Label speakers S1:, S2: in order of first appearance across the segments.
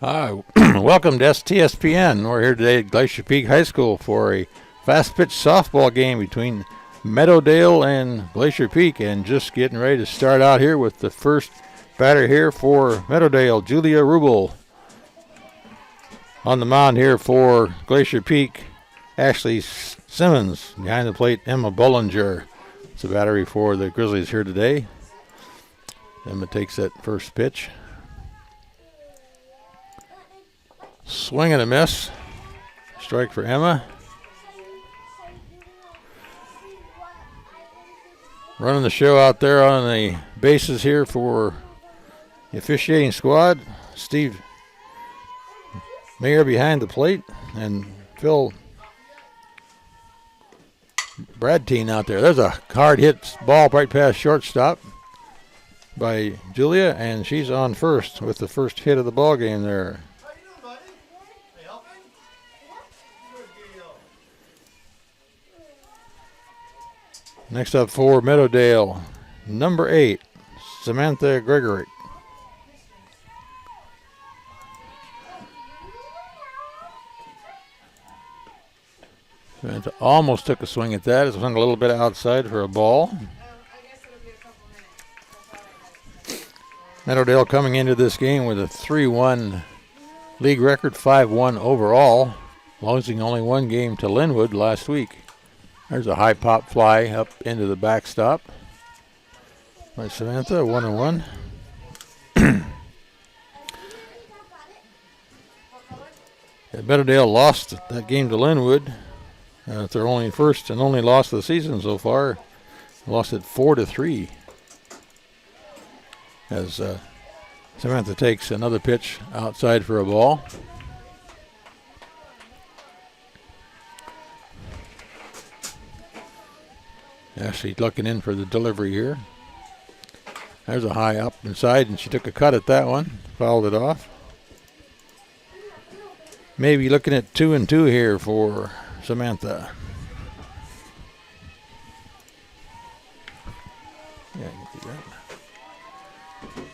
S1: Hi, welcome to STSPN. We're here today at Glacier Peak High School for a fast pitch softball game between Meadowdale and Glacier Peak, and just getting ready to start out here with the first batter here for Meadowdale, Julia Rubel. On the mound here for Glacier Peak, Ashley Simmons. Behind the plate, Emma Bollinger. It's a battery for the Grizzlies here today. Emma takes that first pitch. Swing and a miss. Strike for Emma. Running the show out there on the bases here for the officiating squad. Steve Mayer behind the plate, and Phil Bradteen out there. There's a hard hit ball right past shortstop by Julia, and she's on first with the first hit of the ball game there. Next up for Meadowdale, number 8, Samantha Gregory. Samantha almost took a swing at that. It swung a little bit outside for a ball. Meadowdale coming into this game with a 3-1 league record, 5-1 overall, losing only one game to Linwood last week. There's a high pop fly up into the backstop by Samantha, 1-1. Meadowdale lost that game to Linwood. It's their only first and only loss of the season so far. Lost it 4-3. As Samantha takes another pitch outside for a ball. Ashley looking in for the delivery here. There's a high up inside, and she took a cut at that one. Fouled it off. Maybe looking at 2-2 here for Samantha. Yeah, I can do that.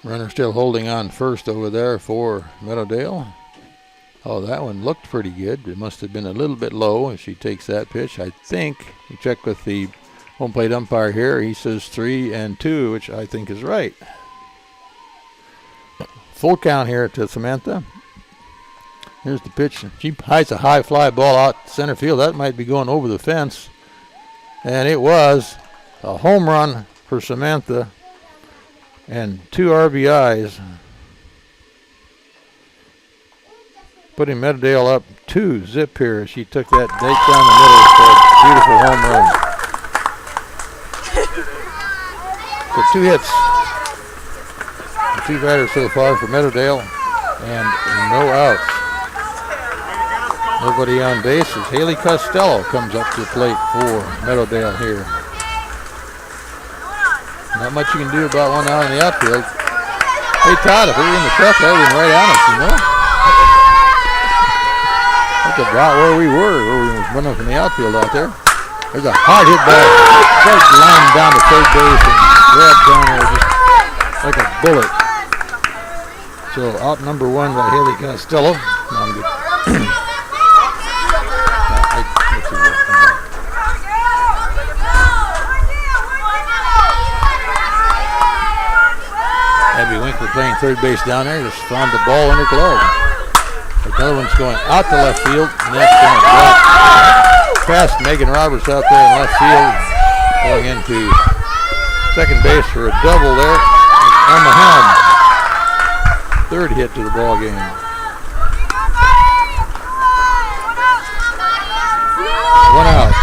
S1: Runner still holding on first over there for Meadowdale. Oh, that one looked pretty good. It must have been a little bit low as she takes that pitch. I think, we check with the home plate umpire here. He says 3-2, which I think is right. Full count here to Samantha. Here's the pitch. She hides a high fly ball out center field. That might be going over the fence. And it was a home run for Samantha and 2 RBIs. Putting Meadowdale up 2-0 here. She took that date down the middle for a beautiful home run. So 2 hits. 2 batters so far for Meadowdale, and no outs. Nobody on base as Haley Costello comes up to the plate for Meadowdale here. Not much you can do about one out in the outfield. Hey Todd, if we were in the truck, I would have been right on us, you know? That's about where we were running from the outfield out there. There's a hard hit ball. Straight line down to third base and grabbed down there just like a bullet. So out number 1 by Haley Costello. Abby Winkler playing third base down there. Just found the ball in her glove. Another one's going out to left field, and that's going to drop past Megan Roberts out there in left field, going into second base for a double there. Emma Helm, third hit to the ball game. One out,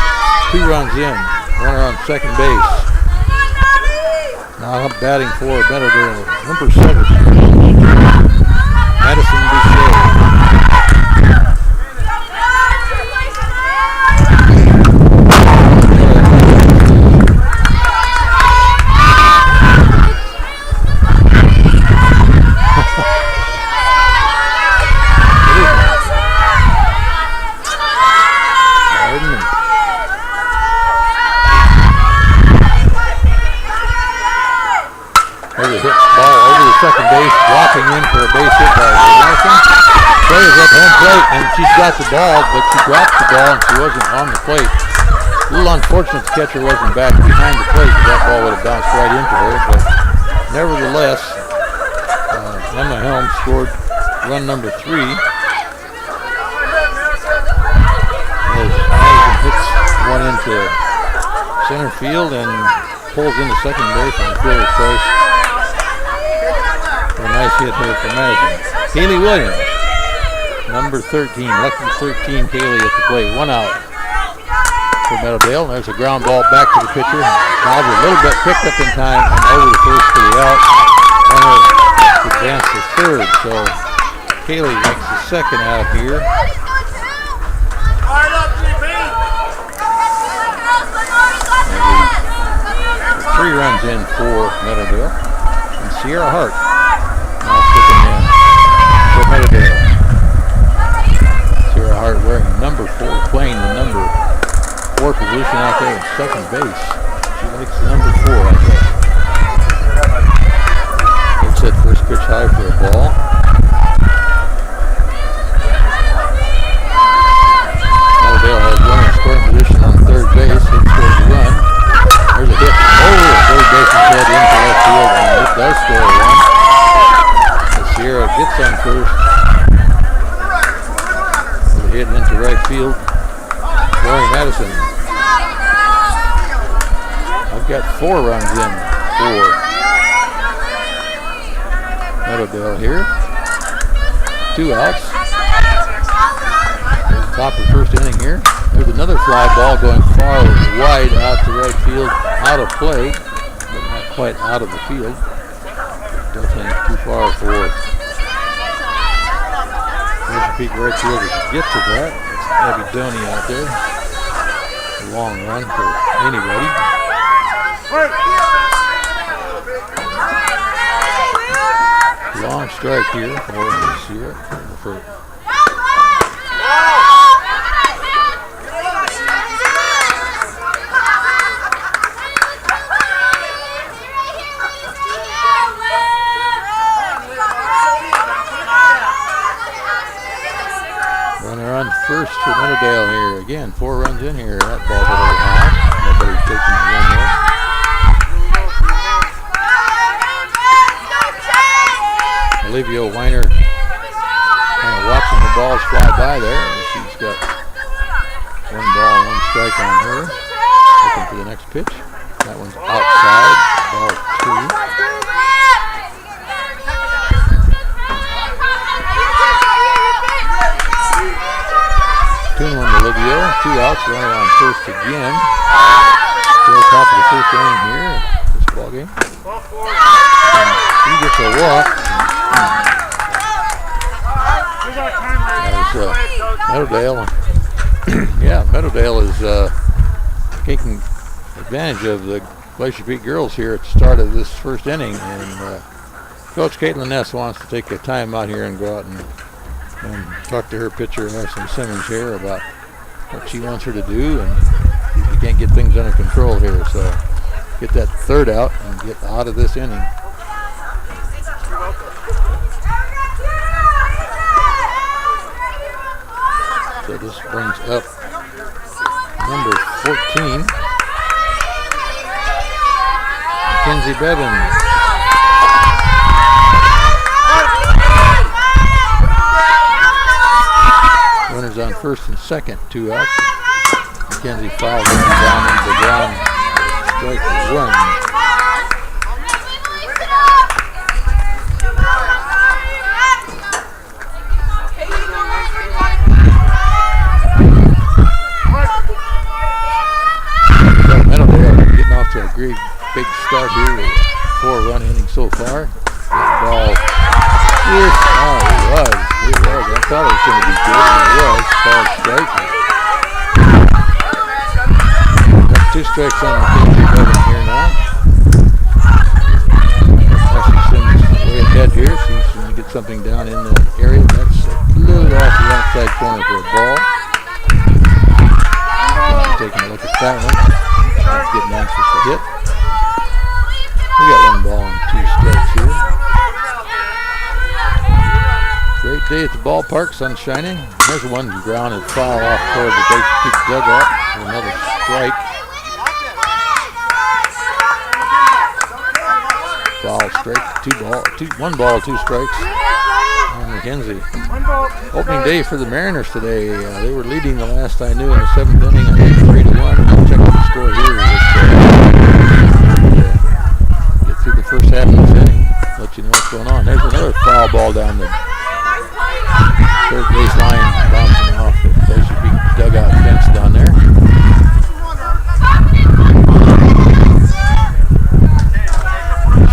S1: 2 runs in, runner on second base. Now up batting for Meadowdale, number 7, Madison Boucher. There's a hit ball over the second base, dropping in for a base hit by Nelson. Players at home plate, and she's got the ball, but she dropped the ball and she wasn't on the plate. A little unfortunate the catcher wasn't back behind the plate, because that ball would have bounced right into her, but nevertheless, Emma Helm scored run number 3. As Madison hits one into center field and pulls into second base on fielder's choice. A nice hit here for Madison. Kaylee Williams, number 13, lucky 13, Kaylee at the plate. 1 out for Meadowdale. There's a ground ball back to the pitcher. Bob's a little bit picked up in time and over the first for the out. Runner advanced to third, so Kaylee makes the second out here. And 3 runs in for Meadowdale. And Sierra Hart now sticking in for Meadowdale. Sierra Hart wearing number 4, playing the number 4 position out there in second base. She likes number 4, I guess. Hits that first pitch high for a ball. Meadowdale has runner in scoring position on third base. It scores a run. There's a hit. Oh, third baseman head into left field, and it does score a run. And Sierra gets on first. With a hit into right field. Rory Madison. I've got 4 runs in for Meadowdale here. 2 outs. Top of first inning here. There's another fly ball going far wide out to right field, out of play, but not quite out of the field. Definitely too far for Glacier Peak right fielder to get to that. It's Abby Doney out there. A long run for anybody. Long strike here for Sierra. Runner on first for Meadowdale here. Again, 4 runs in here. That ball's a little high. Nobody's taking the run there. Olivia Weiner kind of watching the balls fly by there. And she's got 1 ball, 1 strike on her. Looking for the next pitch. That one's outside. Ball 2. 2-1 to Olivia. 2 outs. Runner on first again. Still top of the first inning here. This ball game. And he gets a walk. Meadowdale. Yeah, Meadowdale is taking advantage of the Glacier Peak girls here at the start of this first inning, and Coach Caitlin Ness wants to take a time out here and go out and talk to her pitcher, Emerson Simmons, here about what she wants her to do, and you can't get things under control here, so get that third out and get out of this inning. So this brings up number 14, Mackenzie Bevins. Runners on first and second, 2 outs. Mackenzie fouls down into the ground, strike 1. To a great big start here with a 4-run inning so far. That ball is, it was. I thought it was going to be good, and it was. Ball strike. Got 2 strikes on Mackenzie Bevins here now. Ashley Simmons way ahead here. She's going to get something down in the area. That's a little off the outside corner for a ball. Taking a look at that one. Getting anxious to hit. We got 1 ball and 2 strikes here. day at the ballpark, sun shining. There's one grounded foul off toward the Glacier Peak dugout. Another strike. Foul strike, one ball, two strikes. And McKenzie. Opening day for the Mariners today. They were leading the last I knew in the 7th inning. I think 3-1. I'll check the score here. Get through the first half of this inning. Let you know what's going on. There's another foul ball down the third base line, bouncing off the Glacier Peak dugout fence down there.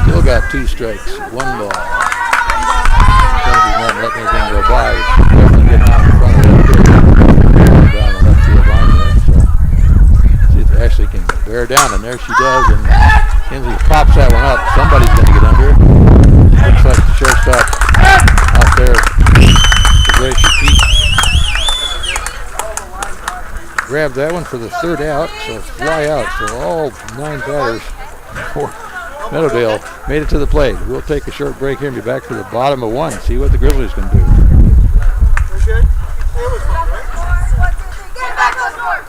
S1: Still got 2 strikes, 1 ball. Not letting anything go by. Definitely getting out in front of that pitch. Down the left field line there. So see if Ashley can bear down, and there she does. And Kinsey pops that one up. Somebody's going to get under it. Looks like the shortstop out there. The Glacier Peak grabbed that one for the 3rd out. So fly out. So all 9 batters for Meadowdale made it to the plate. We'll take a short break here and be back to the bottom of 1. See what the Grizzlies can do.
S2: We're good. It was fun, right?
S3: Get back those doors.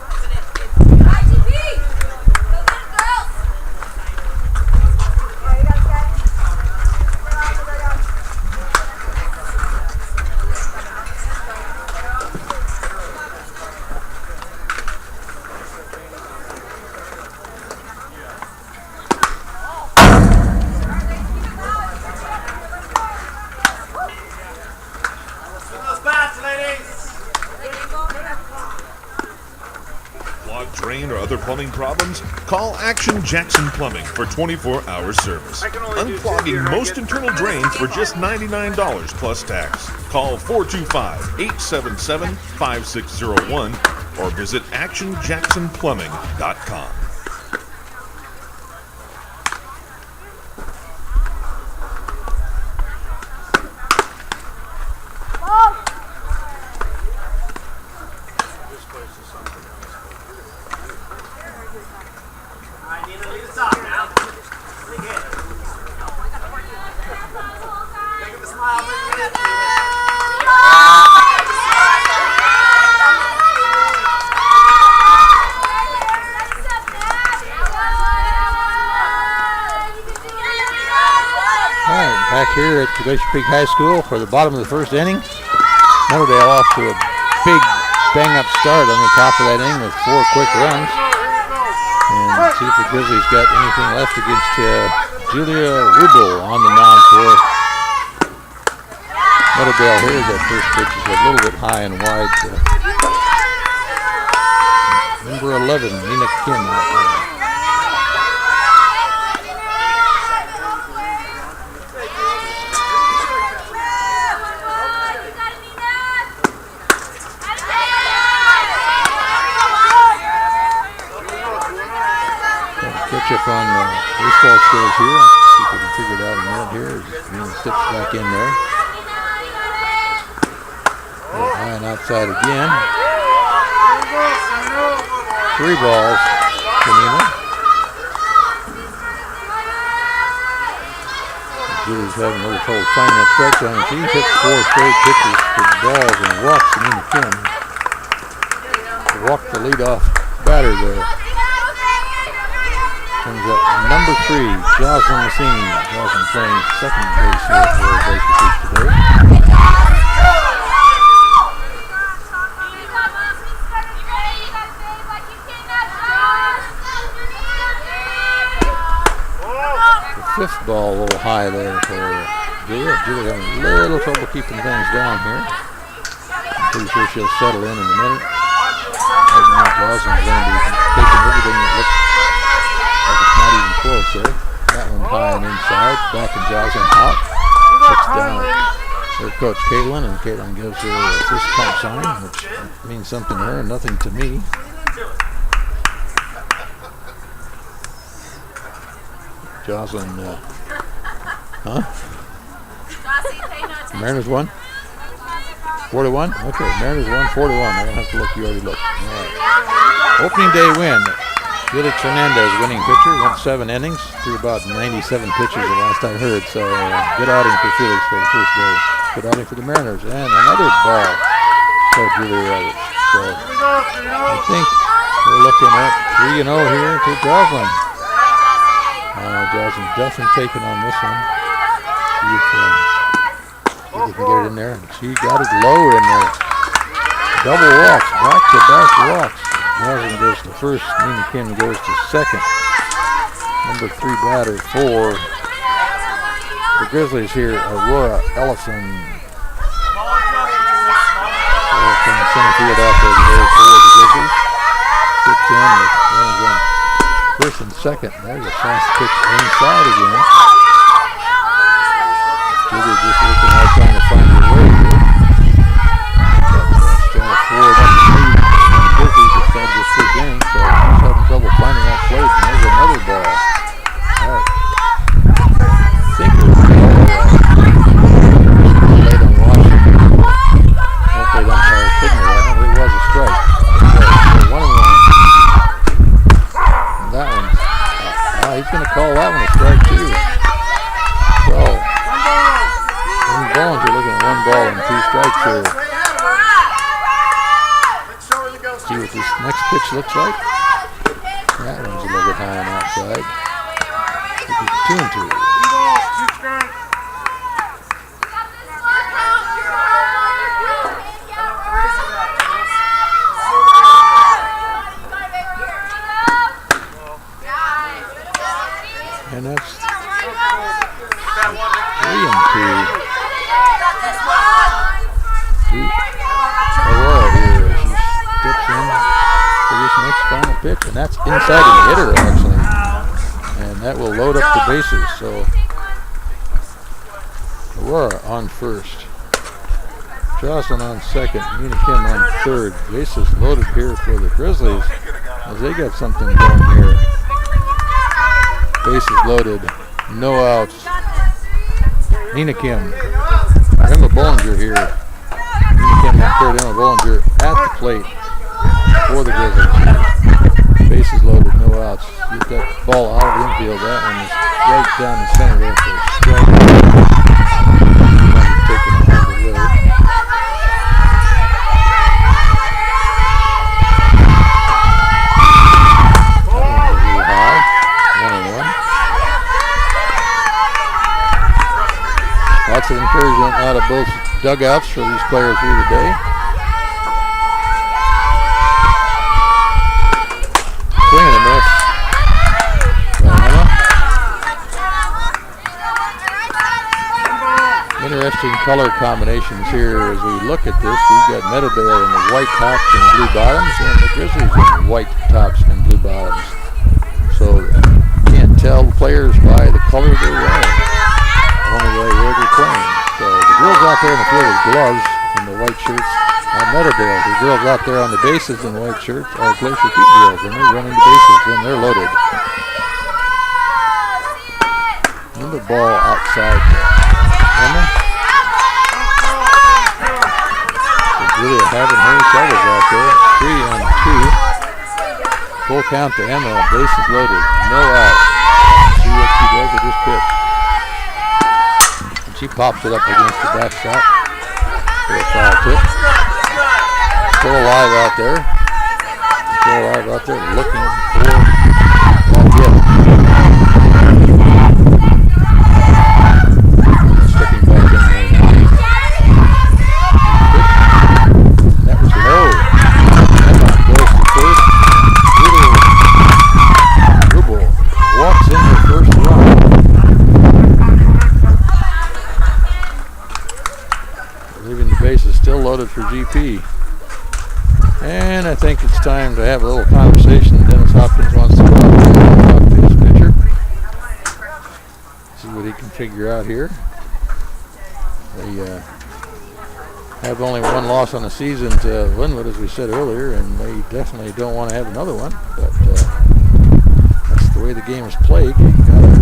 S3: IGP. Go get it, girls. Yeah, you guys got it.
S4: Drain or other plumbing problems? Call Action Jackson Plumbing for 24-hour service. Unclogging most internal drains for just $99 plus tax. Call 425-877-5601 or visit actionjacksonplumbing.com.
S1: Here at Glacier Peak High School for the bottom of the 1st inning. Meadowdale off to a big bang-up start on the top of that inning with 4 quick runs. And see if the Grizzlies got anything left against Julia Rubel on the mound for Meadowdale. Here, that first pitch is a little bit high and wide. Number 11, Nina Kim out there. Catch up on the baseball scores here. See if we can figure it out in a minute here. Nina steps back in there. High and outside again. 3 balls for Nina. Julie's having a little trouble finding that strike zone. She's hit 4 straight pitches for the balls and walks Nina Kim. Walked the leadoff batter there. Comes up number 3, Jocelyn Massini. Jocelyn playing second base here for Glacier Peak today. The 5th ball a little high there for Julia. Julia having a little trouble keeping things down here. Pretty sure she'll settle in a minute. Right now, Jocelyn's going to be taking everything that looks it's not even close there. That one high and inside. Back and Jocelyn out. Sits down her coach Caitlin, and Caitlin gives her a fist pump sign, which means something to her and nothing to me. Jocelyn, Mariners won? 4-1? Okay, Mariners won 4-1. I don't have to look, you already looked. All right. Opening day win. Felix Hernandez, winning pitcher, went 7 innings, threw about 97 pitches the last I heard, so good outing for Felix for the first day. put out for the Mariners. And another ball to Julia Roberts. So I think we're looking at 3-0 here to Jocelyn. Jocelyn's definitely taking on this one. See if they can get it in there. She got it low in there. Double walks, back-to-back walks. Jocelyn goes to first, Nina Kim goes to second. Number 3 batter for the Grizzlies here, Aurora Ellison. From the center field out there today for the Grizzlies. Sits in with runners on first and second. There's a fast pitch inside again. Julia just looking out trying to find her way here. Trying to forward up the lead. The Grizzlies have started this first inning, so she's having trouble finding that plate. And there's another ball. All right. I think it was a ball late on Washington. Hopefully the umpire signaled that one. It was a strike. So 1-1. And that one, he's going to call that one a strike too. So, Bollinger looking at 1 ball and 2 strikes here. See what this next pitch looks like. That one's a little bit high on the outside. 2-2. And that's 3-2. Aurora here as she dips in for this next final pitch, and that's inside the hitter actually, and that will load up the bases. So Aurora on first, Jocelyn on second, Nina Kim on third. Bases loaded here for the Grizzlies as they got something going here. Bases loaded, no outs. Nina Kim, Emma Bollinger here. Nina Kim on third, Emma Bollinger at the plate for the Grizzlies. Bases loaded, no outs. Get that ball out of the infield. That one is right down the center there for a strike. Taking it out of the way. Lots of encouragement out of both dugouts for these players here today. Swing and a miss. Interesting color combinations here as we look at this. We've got Meadowdale in the white tops and blue bottoms, and the Grizzlies in the white tops and blue bottoms. So you can't tell the players by the color they're wearing. Only way where they're playing. So the girls out there in the field with gloves and the white shirts are Meadowdale. The girls out there on the bases in the white shirts are Glacier Peak girls, and they're running the bases and they're loaded. Another ball outside Emma. So Julia having her shovels out there. 3-2. Full count to Emma. Bases loaded. No out. See what she does with this pitch. She pops it up against the backstop for a foul tip. Still alive out there. Looking for that hit. Sticking back in there now. That was low. Emma goes to first. Rubel walks in her first run. Leaving the bases still loaded for GP. And I think it's time to have a little conversation. Dennis Hopkins wants to go out there and talk to his pitcher. See what he can figure out here. They have only 1 loss on the season to Linwood, as we said earlier, and they definitely don't want to have another one. But that's the way the game is played. You gotta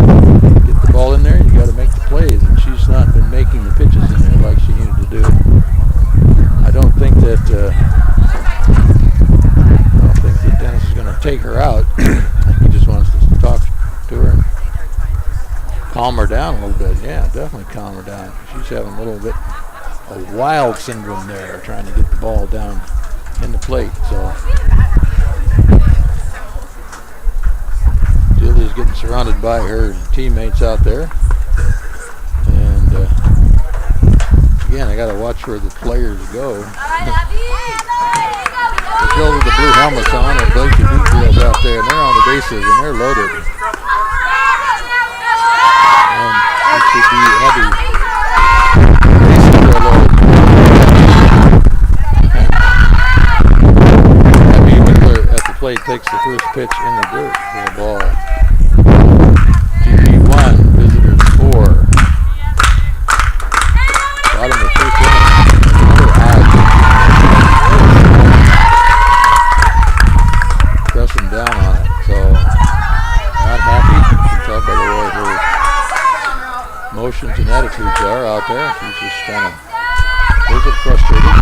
S1: get the ball in there, you gotta make the plays, and she's not been making the pitches in there like she needed to do. I don't think that Dennis is going to take her out. I think he just wants to talk to her and calm her down a little bit. Yeah, definitely calm her down. She's having a little bit a wild syndrome there, trying to get the ball down in the plate. So Julia's getting surrounded by her teammates out there. And again, I got to watch where the players go. They go with the blue helmets on, and Glacier Peak girls out there, and they're on the bases, and they're loaded. And it should be Abby. Bases are loaded. And Abby Winkler at the plate takes the first pitch in the dirt for the ball. GP1, visitors 4. Bottom of the first inning. Another odd. Pressing down on it, so not happy. You can tell by the way her motions and attitudes are out there. She's just kind of a little bit frustrated.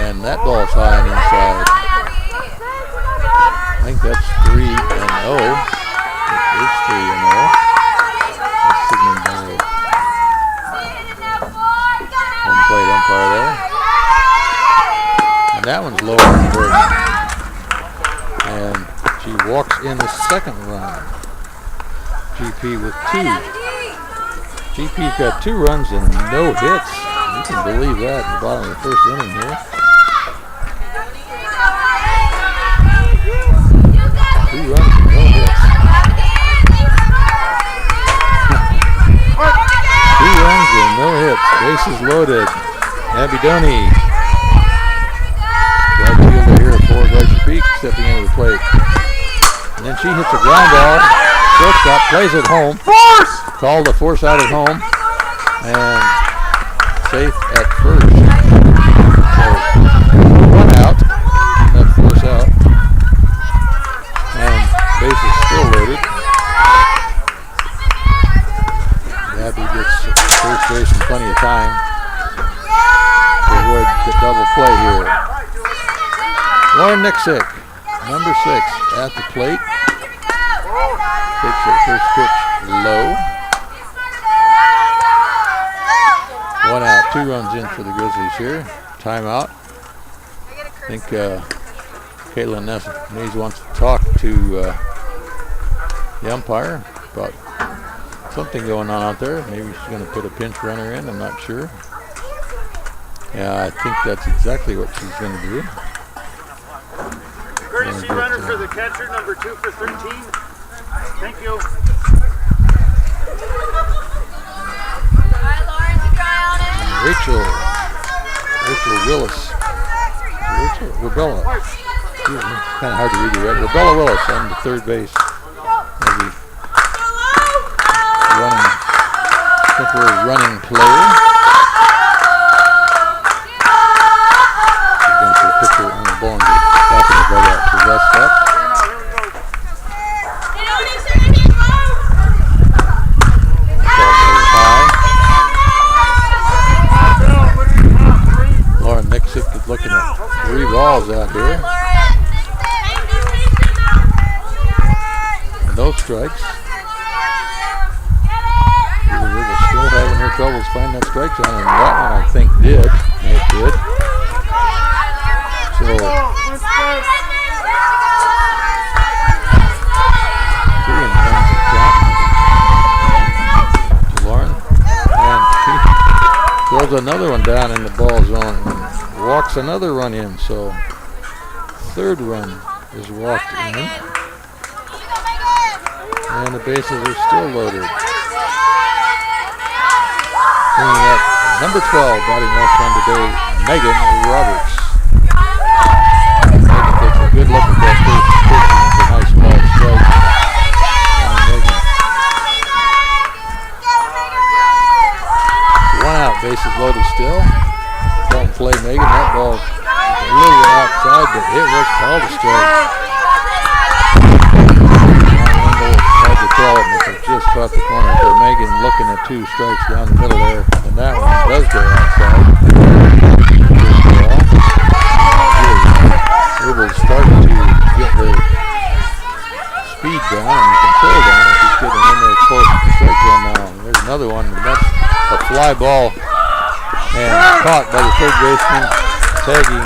S1: And that ball's high on the inside. I think that's 3-0. It is 3-0. That's signaled by home plate umpire there. And that one's lower than first. And she walks in the second run. GP with 2. GP's got 2 runs and no hits. You can believe that in the bottom of the first inning here. 2 runs and no hits. 2 runs and no hits. Bases loaded. Abby Doney. Right fielder here for Glacier Peak, stepping into the plate. And then she hits a ground ball. Shortstop plays it home.
S2: Force!
S1: Called a force out at home. And safe at first. So 1 out. That force out. And base is still loaded. Abby gets first base in plenty of time to avoid the double play here. Lauren Nixick, number 6, at the plate. Takes her first pitch low. 1 out, 2 runs in for the Grizzlies here. Timeout. I think Caitlin Nees wants to talk to the umpire about something going on out there. Maybe she's going to put a pinch runner in, I'm not sure. Yeah, I think that's exactly what she's going to do.
S2: Courtesy runner for the catcher, number 2 for 13. Thank you.
S1: Rachel Willis. Rebella. Excuse me. Kind of hard to read it right. Rebella Willis on the third base. Maybe temporary running player. Against the pitcher on the ball and back in the dugout. So that's that. Lauren Nixick is looking at 3 balls out here. And no strikes. We're still having her troubles finding that strike zone, and that one I think did. It did. So 3 and 1 to Lauren. And she throws another one down in the ball zone and walks another run in. So 3rd run is walked in. And the bases are still loaded. Bringing up number 12, batting left on today, Megan Roberts. Megan takes a good look at that first pitch, and it's a nice ball strike on Megan. 1 out, bases loaded still. Don't play Megan. That ball a little outside, but it was called a strike. Hard to tell it, but it's just about the corner. So Megan looking at 2 strikes down the middle there, and that one does go outside. Ruben's starting to get her speed down and control down. She's getting in there close to the strike zone now. And there's another one, and that's a fly ball And caught by the third baseman, tagging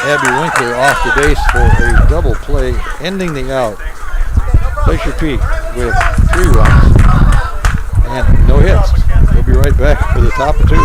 S1: Abby Winkler off the base for a double play, ending the out. Glacier Peak with 3 runs and no hits. We'll be right back for the top of 2.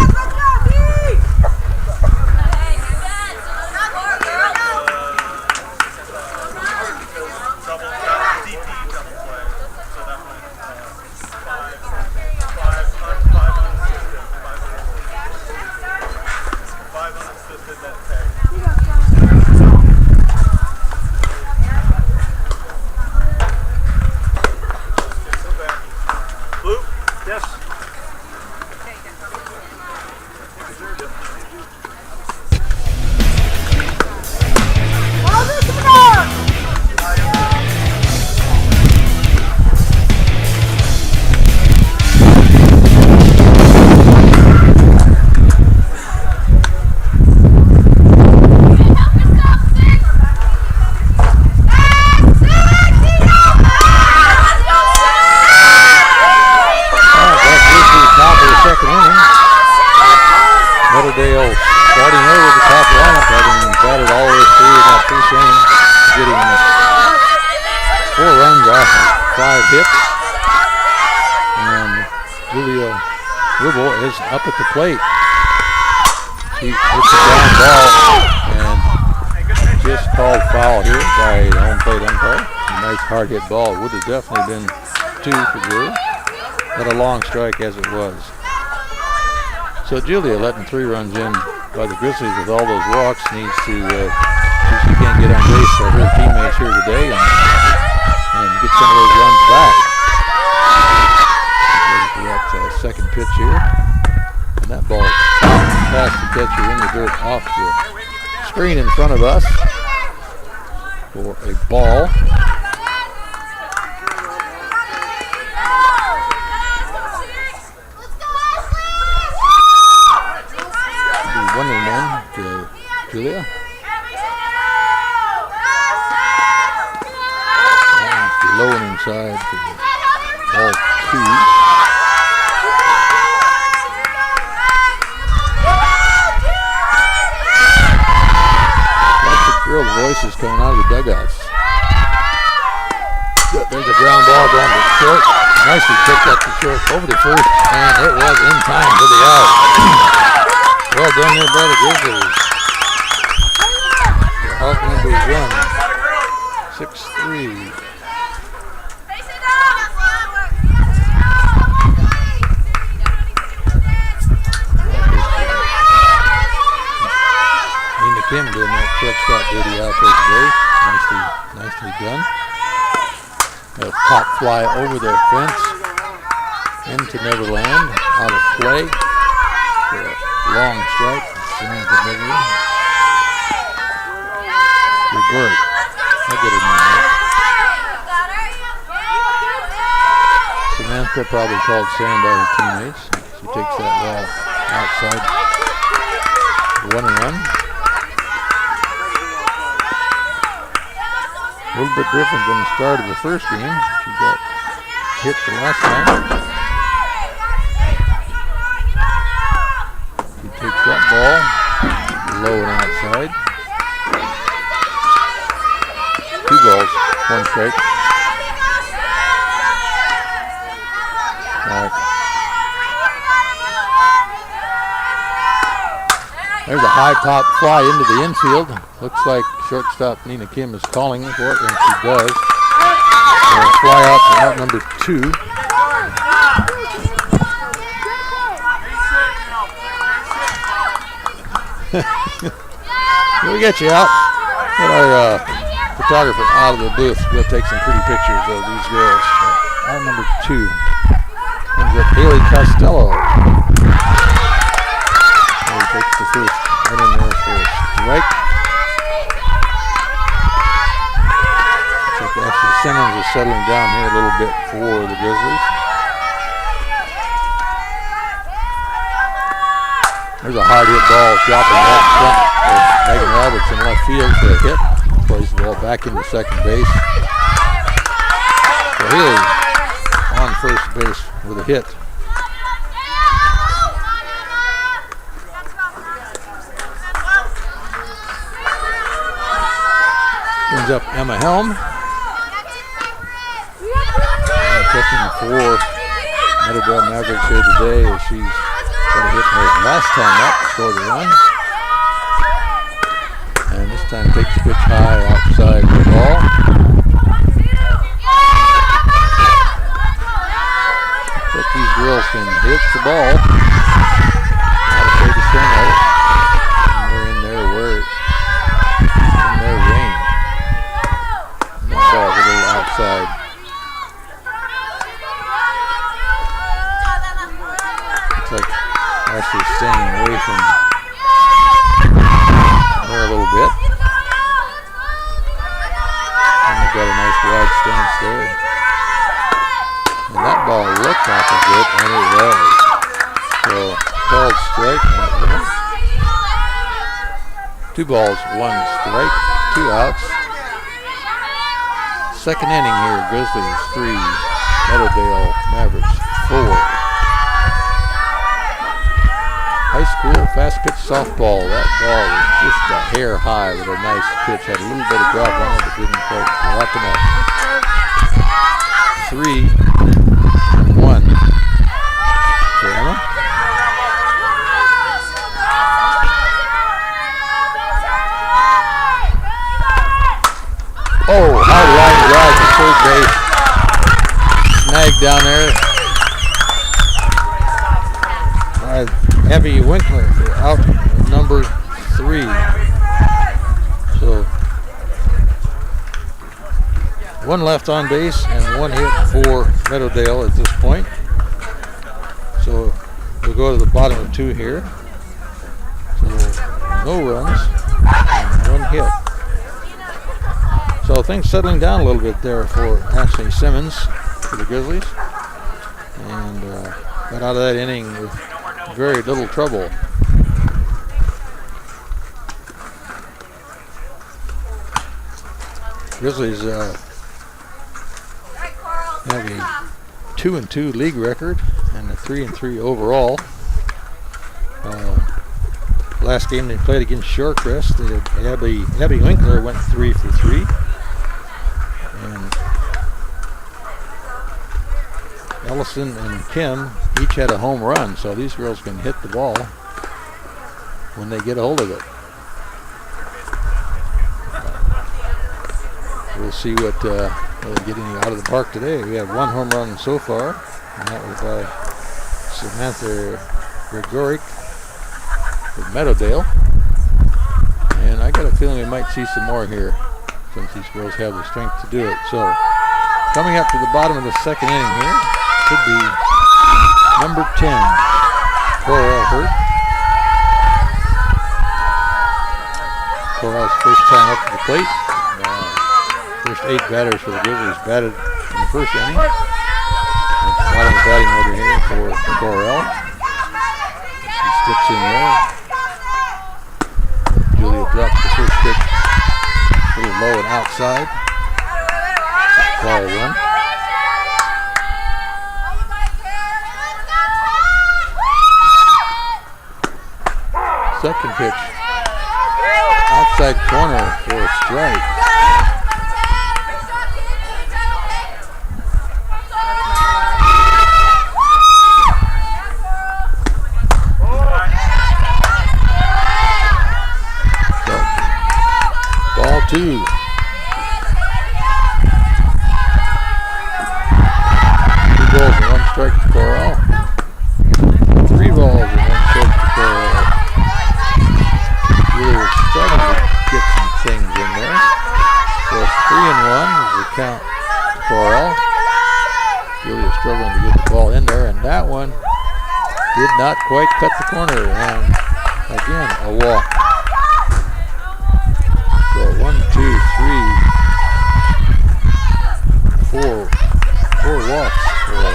S1: Meadowdale starting over the top lineup, having batted all the way through in that first inning, getting 4 runs off of 5 hits. And Julia Rubel is up at the plate. She hits a ground ball and just called foul here by the home plate umpire. A nice hard hit ball. Would have definitely been 2 for Julia, but a long strike as it was. So Julia letting 3 runs in by the Grizzlies with all those walks needs to, she can't get on base for her teammates here today and get some of those runs back. Ready for that second pitch here. And that ball past the catcher in the dirt off the screen in front of us for a ball. 1-1 to Julia. And low and inside for ball 2. Lots of girls' voices coming out of the dugouts. There's a ground ball going to short. Nicely picked up to short over to first, and it was in time for the out. Well done there by the Grizzlies. Out numbers 1, 6-3. Nina Kim doing that shortstop duty out there today. Nicely done. A pop fly over the fence into Neverland, out of play. Long strike. Revert. I'll get it in there. Samantha probably called Sam by her teammates. She takes that ball outside. 1-1. A little bit different than the start of the first game. She got hit the last time. Takes that ball low and outside. 2 balls, 1 strike. There's a high pop fly into the infield. Looks like shortstop Nina Kim is calling for it, and she does. And fly out to out number 2. We'll get you out. Get our photographer out of the booth. We'll take some pretty pictures of these girls. Out number 2 ends up Haley Costello. He takes the first right in there for a strike. Looks like actually Simmons is settling down here a little bit for the Grizzlies. There's a hard hit ball dropping right in front of Megan Roberts in left field for a hit. Plays the ball back into second base. So Haley on first base with a hit. brings up Emma Helm. Catching for Meadowdale Mavericks here today as she's going to hit her last time up, scored a run. And this time takes the pitch high outside the ball. But these girls can hit the ball. Not afraid to swing at it. And we're in their range. And that ball's a little outside. Looks like Ashley's staying away from her a little bit. And they've got a nice wide stance there. And that ball looked awful good, and it was. So, called strike. 2 balls, 1 strike, 2 outs. Second inning here, Grizzlies 3, Meadowdale Mavericks 4. High school fast pitch softball. That ball was just a hair high with a nice pitch. Had a little bit of drop on it, but didn't quite rock enough. 3-1. To Emma. Oh, high line drive to third base. Snag down there. Abby Winkler for out number 3. So 1 left on base and 1 hit for Meadowdale at this point. So we'll go to the bottom of 2 here. So no runs and 1 hit. So things settling down a little bit there for Ashley Simmons for the Grizzlies. And got out of that inning with very little trouble. Grizzlies have a 2-2 league record and a 3-3 overall. Last game they played against Shorecrest, Abby Winkler went 3 for 3. And Ellison and Kim each had a home run, so these girls can hit the ball when they get a hold of it. We'll see what they're getting out of the park today. We have 1 home run so far, and that was by Samantha Gregoric with Meadowdale. And I got a feeling we might see some more here since these girls have the strength to do it. So coming up to the bottom of the second inning here should be number 10, Coral Hurt. Coral's first time up to the plate. First 8 batters for the Grizzlies batted in the first inning. Bottom of the batting order here for Coral. She steps in there. Julia drops the first pitch a little low and outside. Ball 1. Second pitch, outside corner for a strike. So, ball 2. 2 balls and 1 strike to Coral. 3 balls and 1 strike to Coral. Really was struggling to get some things in there. So 3-1 is the count to Coral. Julia struggling to get the ball in there, and that one did not quite cut the corner, and again a walk. So 1, 2, 3, 4 walks for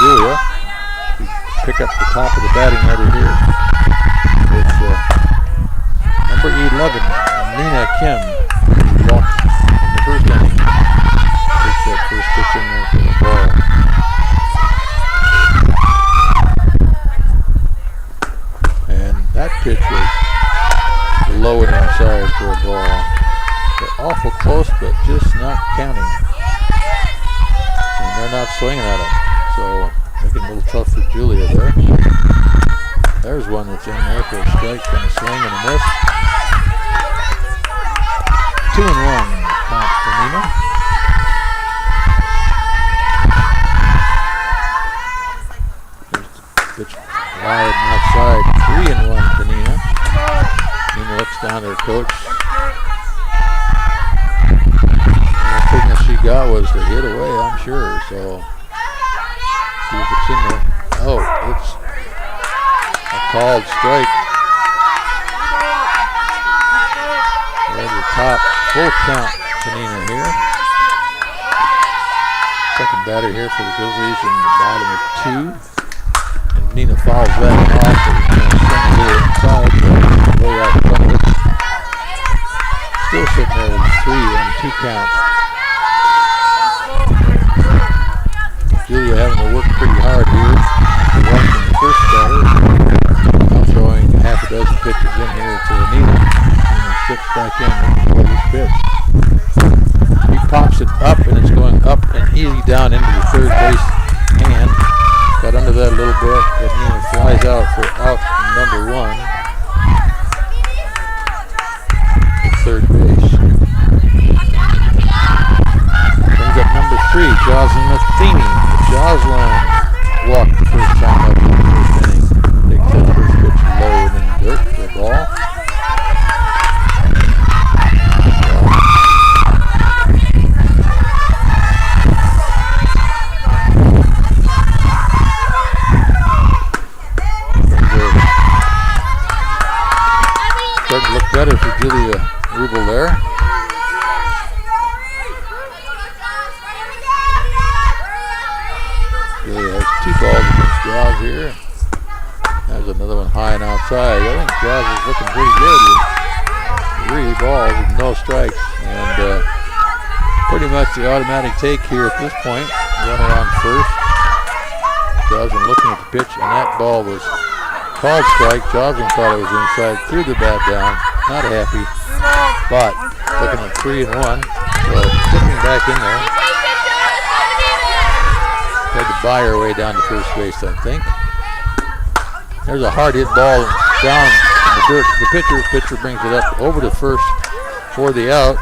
S1: Julia. We pick up the top of the batting order here. It's number 11, Nina Kim, who walked in the first inning. Takes that first pitch in there for the ball. And that pitch was low and inside for a ball. They're awful close, but just not counting. And they're not swinging at them. So making it a little tough for Julia there. There's one that's in there for a strike and a swing and a miss. 2-1 count for Nina. Pitch wide and outside. 3-1 to Nina. Nina looks down to her coach. And the signal she got was to hit away, I'm sure. So see if it's in there. Oh, it's a called strike. Right at the top. Full count to Nina here. Second batter here for the Grizzlies in the bottom of 2. And Nina fouls that one off. It's going to swing a little inside, but way out in front of it. Still sitting there with 3-2 count. Julia having to work pretty hard here. Watching the first batter. Now throwing half a dozen pitches in here to Nina. Nina strips back in for this pitch. He pops it up and it's going up and easy down into the third base hand. Got under that a little bit, but Nina flies out for out number 1 at third base. Brings up number 3, Jocelyn Matheny. Jocelyn walked the first time up in the first inning. Takes that first pitch low and in the dirt for a ball. Starting to look better for Julia Rubel there. Julia has 2 balls against Jaws here. There's another one high and outside. I think Jaws is looking pretty good with 3 balls and no strikes. And pretty much the automatic take here at this point. Runner on first. Jaws looking at the pitch, and that ball was called strike. Joslin thought it was inside, threw the bat down. Not happy, but looking at 3-1. So sticking back in there. Tried to buy her way down to first base, I think. There's a hard hit ball down in the dirt to the pitcher. Pitcher brings it up over to first for the out.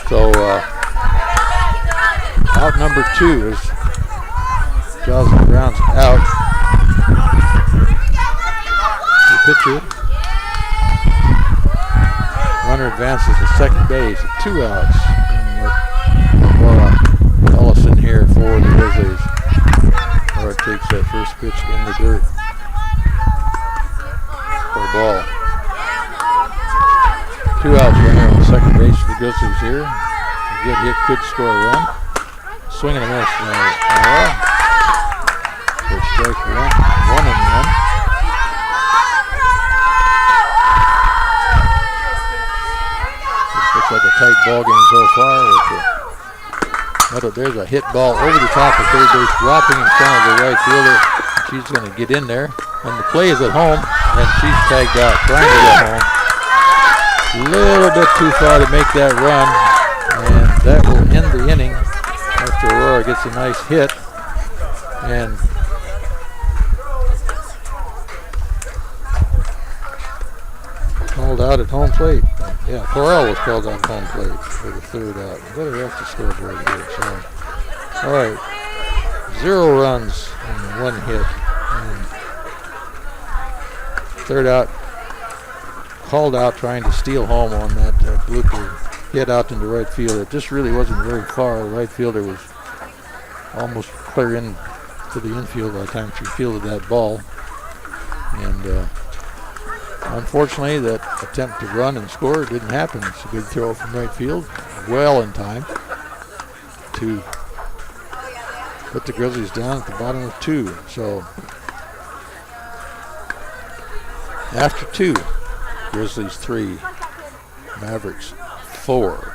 S1: So out number 2 is Jocelyn Brown's out. The pitcher. Runner advances to second base at 2 outs. Ellison here for the Grizzlies. Laura takes that first pitch in the dirt for a ball. 2 outs runner on second base for the Grizzlies here. A good hit, could score a run. Swing and a miss. First strike for 1 and 1. This looks like a tight ball game so far. There's a hit ball over the top of third base, dropping in front of the right fielder. She's going to get in there. And the play is at home, and she's tagged out, trying to get home. A little bit too far to make that run, and that will end the inning after Aurora gets a nice hit. And called out at home plate. Yeah, Corral was called out at home plate for the third out. Better off the scoreboard here. So, all right, 0 runs and 1 hit. And third out, called out trying to steal home on that blooper hit out into right field. It just really wasn't very far. The right fielder was almost clear in to the infield by the time she fielded that ball. And unfortunately, that attempt to run and score didn't happen. It's a good throw from right field, well in time to put the Grizzlies down at the bottom of 2. So after 2, Grizzlies 3, Mavericks 4.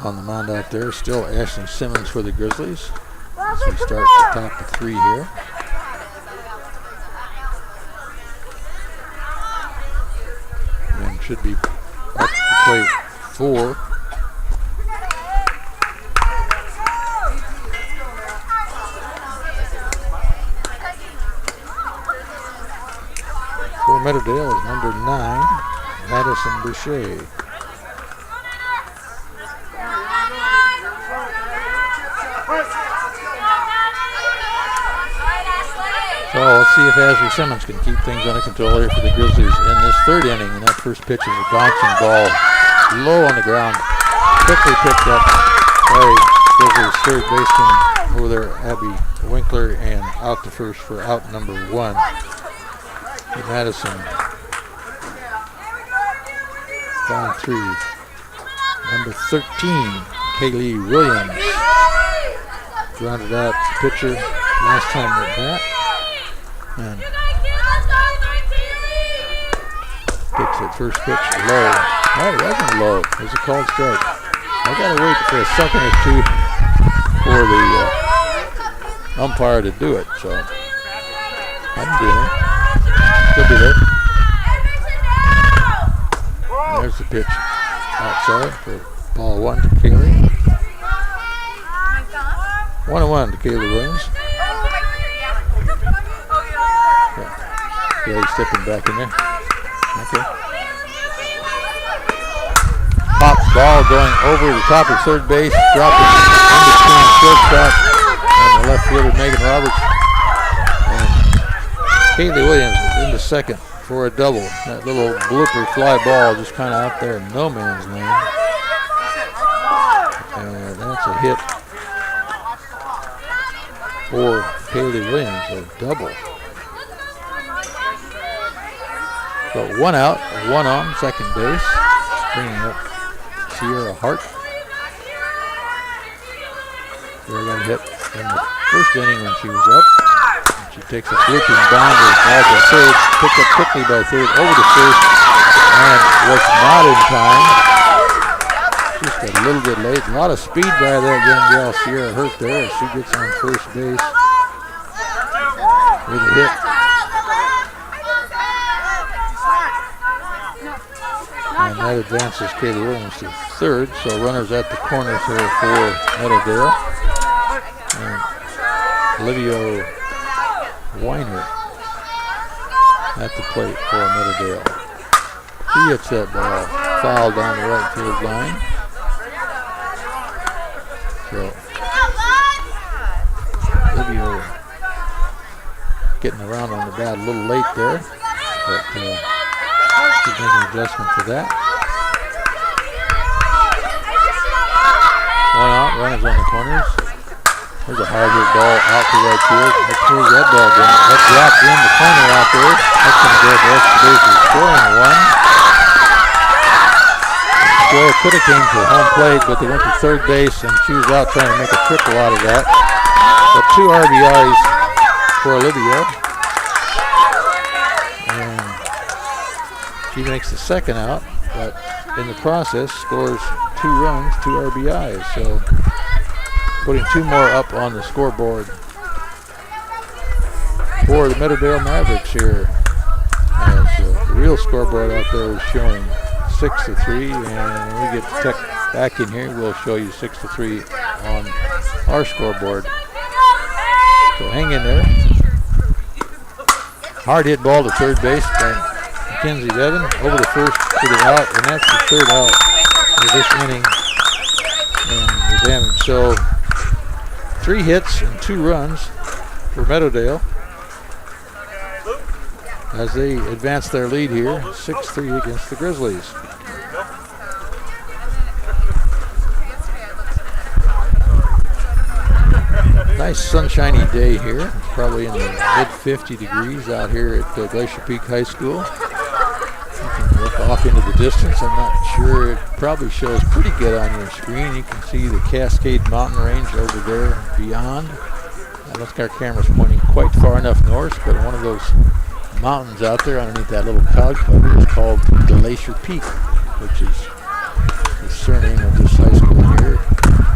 S1: On the mound out there, still Ashley Simmons for the Grizzlies as we start the top of 3 here. should be up to plate 4. For Meadowdale is number 9, Madison Boucher. So let's see if Ashley Simmons can keep things under control here for the Grizzlies in this 3rd inning. And that first pitch is a bouncing ball low on the ground. Quickly picked up by Grizzlies third baseman over there, Abby Winkler, and out to first for out number 1. Madison down 3. Number 13, Kaylee Williams. Grounded out the pitcher last time at bat. And takes that first pitch low. No, it wasn't low. It was a called strike. I gotta wait for a second or two for the umpire to do it. So I didn't do it. Could be there. There's the pitch outside for ball 1 to Kaylee. 1-1 to Kaylee Williams. Kaylee stepping back in there. Okay. Pop ball going over the top of third base, dropping in between shortstop and the left fielder Megan Roberts. And Kaylee Williams is into second for a double. That little blooper fly ball just kind of out there in no man's land. And that's a hit for Kaylee Williams, a double. So 1 out, 1 on second base, bringing up Sierra Hart. Sierra got a hit in the first inning when she was up. And she takes a blooping bounder ball to third, picked up quickly by third, over to first, and was not in time. Just a little bit late. A lot of speed by that young gal Sierra Hart there as she gets on first base with a hit. And that advances Kaylee Williams to third, so runners at the corners here for Meadowdale. And Olivia Weiner at the plate for Meadowdale. She hits that ball foul down the right field line. So Olivia getting around on the bat a little late there, but she's making an adjustment for that. 1 out, runners on the corners. There's a hard hit ball out to right field. Let's move that ball down. That dropped in the corner out there. That's going to go to extra base for scoring 1. Score could have came to home plate, but they went to third base and she was out trying to make a triple out of that. But 2 RBIs for Olivia. And she makes the second out, but in the process scores 2 runs, 2 RBIs. So putting 2 more up on the scoreboard for the Meadowdale Mavericks here. As the real scoreboard out there is showing 6-3, and when we get Tech back in here, we'll show you 6-3 on our scoreboard. So hang in there. Hard hit ball to third base by Mackenzie Bevan, over to first for the out, and that's the third out of this inning. And the damage. So 3 hits and 2 runs for Meadowdale as they advance their lead here, 6-3 against the Grizzlies. Nice sunshiny day here, probably in the mid-50 degrees out here at Glacier Peak High School. You can look off into the distance. I'm not sure, it probably shows pretty good on your screen. You can see the Cascade Mountain Range over there beyond. I don't think our camera's pointing quite far enough north, but one of those mountains out there underneath that little cloud cover is called Glacier Peak, which is the surname of this high school here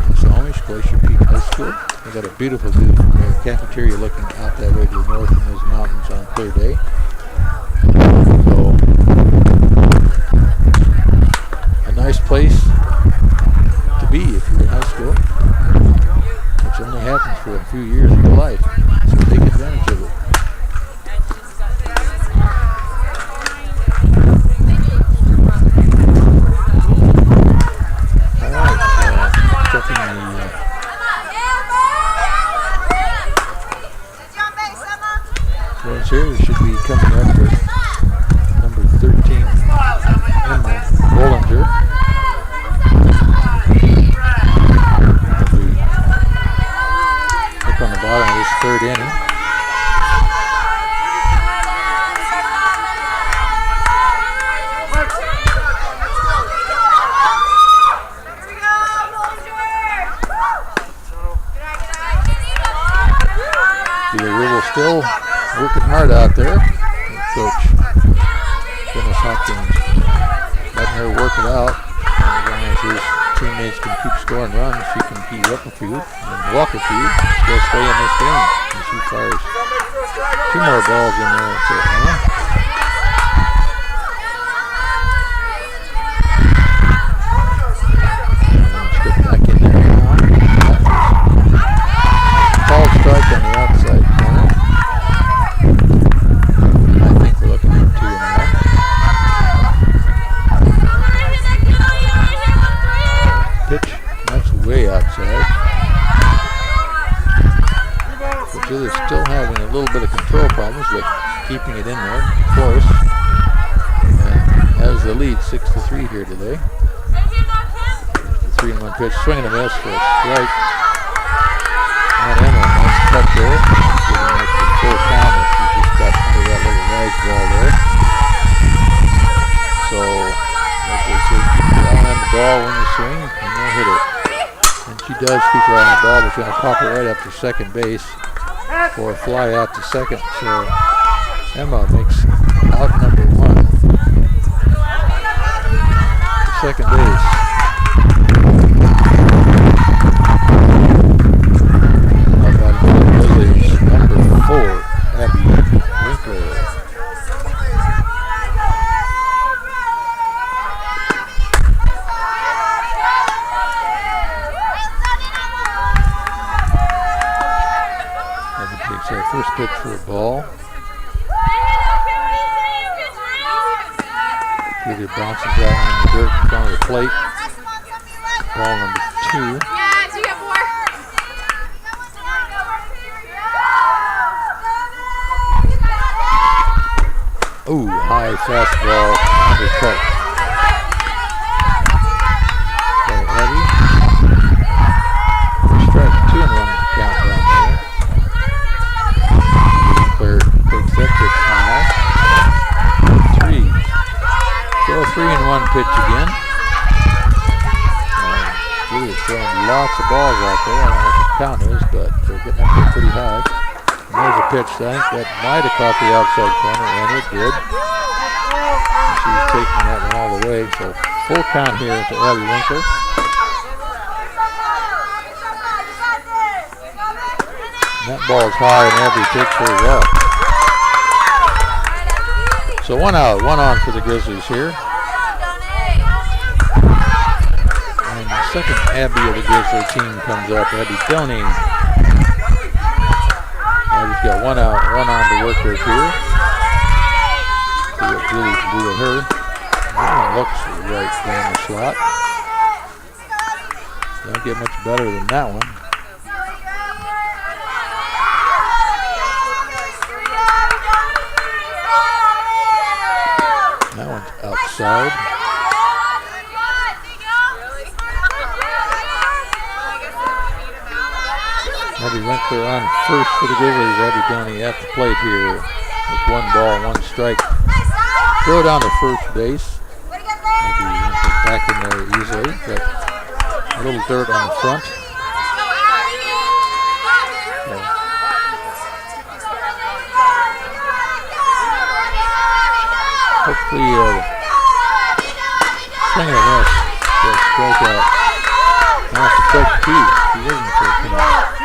S1: in Snohomish, Glacier Peak High School. They got a beautiful view from their cafeteria looking out that way to the north in those mountains on a clear day. So place to be if you're in high school, which only happens for a few years of your life. So take advantage of it. All right, checking the points here. We should be coming up with number 13, Emma Bollinger. Look on the bottom of this third inning. Peter Ribble still working hard out there. Coach Dennis Hopkins letting her work it out. As long as his teammates can keep scoring runs, she can keep working for you and walk a few. Still stay in this game. And she fires 2 more balls in there. That's it, huh? Let's get back in there now. Called strike on the outside corner. I think we're looking at 2 and 1. Pitch, that's way outside. But Julie's still having a little bit of control problems, but keeping it in there, close. And has the lead 6-3 here today. The 3-1 pitch, swing and a miss for a strike. And Emma, nice cut there. Giving it the full count if you just got under that little rise ball there. So, as they say, keep your eye on the ball when you swing and you'll hit it. And she does keep her eye on the ball, but she's going to pop it right up to second base for a fly out to second. So, Emma makes out number 1 to second base. Number 4, Abby Winkler. Abby takes her first pitch for a ball. Either bounces out in the dirt in front of the plate. Ball number 2. Ooh, high fastball, undercut. By Abby. Strike 2 and 1 count down there. Winkler takes that pitch high. 3. So a 3 and 1 pitch again. Julie's throwing lots of balls out there. I don't know what the count is, but they're getting up there pretty high. And there's a pitch, I think that might have caught the outside corner, and it did. And she's taking that one all the way, so full count here to Abby Winkler. And that ball's high, and Abby takes her well. So 1 out, 1 on for the Grizzlies here. And the second Abby of the Grizzly team comes up, Abby Downey. Abby's got 1 out, 1 on to work with here. See what Julie can do with her. That one looks right down the slot. Don't get much better than that one. That one's outside. Abby Winkler on first for the Grizzlies. Abby Downey at the plate here with 1 ball, 1 strike. Throw down to first base. Abby Winkler back in there easily. Got a little dirt on the front. Hopefully, swing and a miss. Strike out. Now it's a strike 2. She wasn't for a pinch.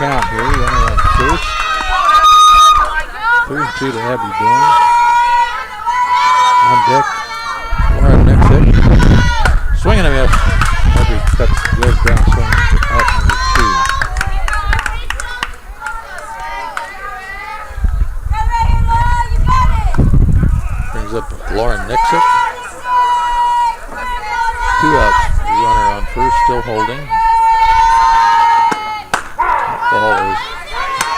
S1: count here. Runner on first. 3-2 to Abby Dillon. On deck, Lauren next hit. Swing and a miss. Abby goes down swinging out number 2. Brings up Lauren Nixon. 2 outs. The runner on first, still holding. Ball is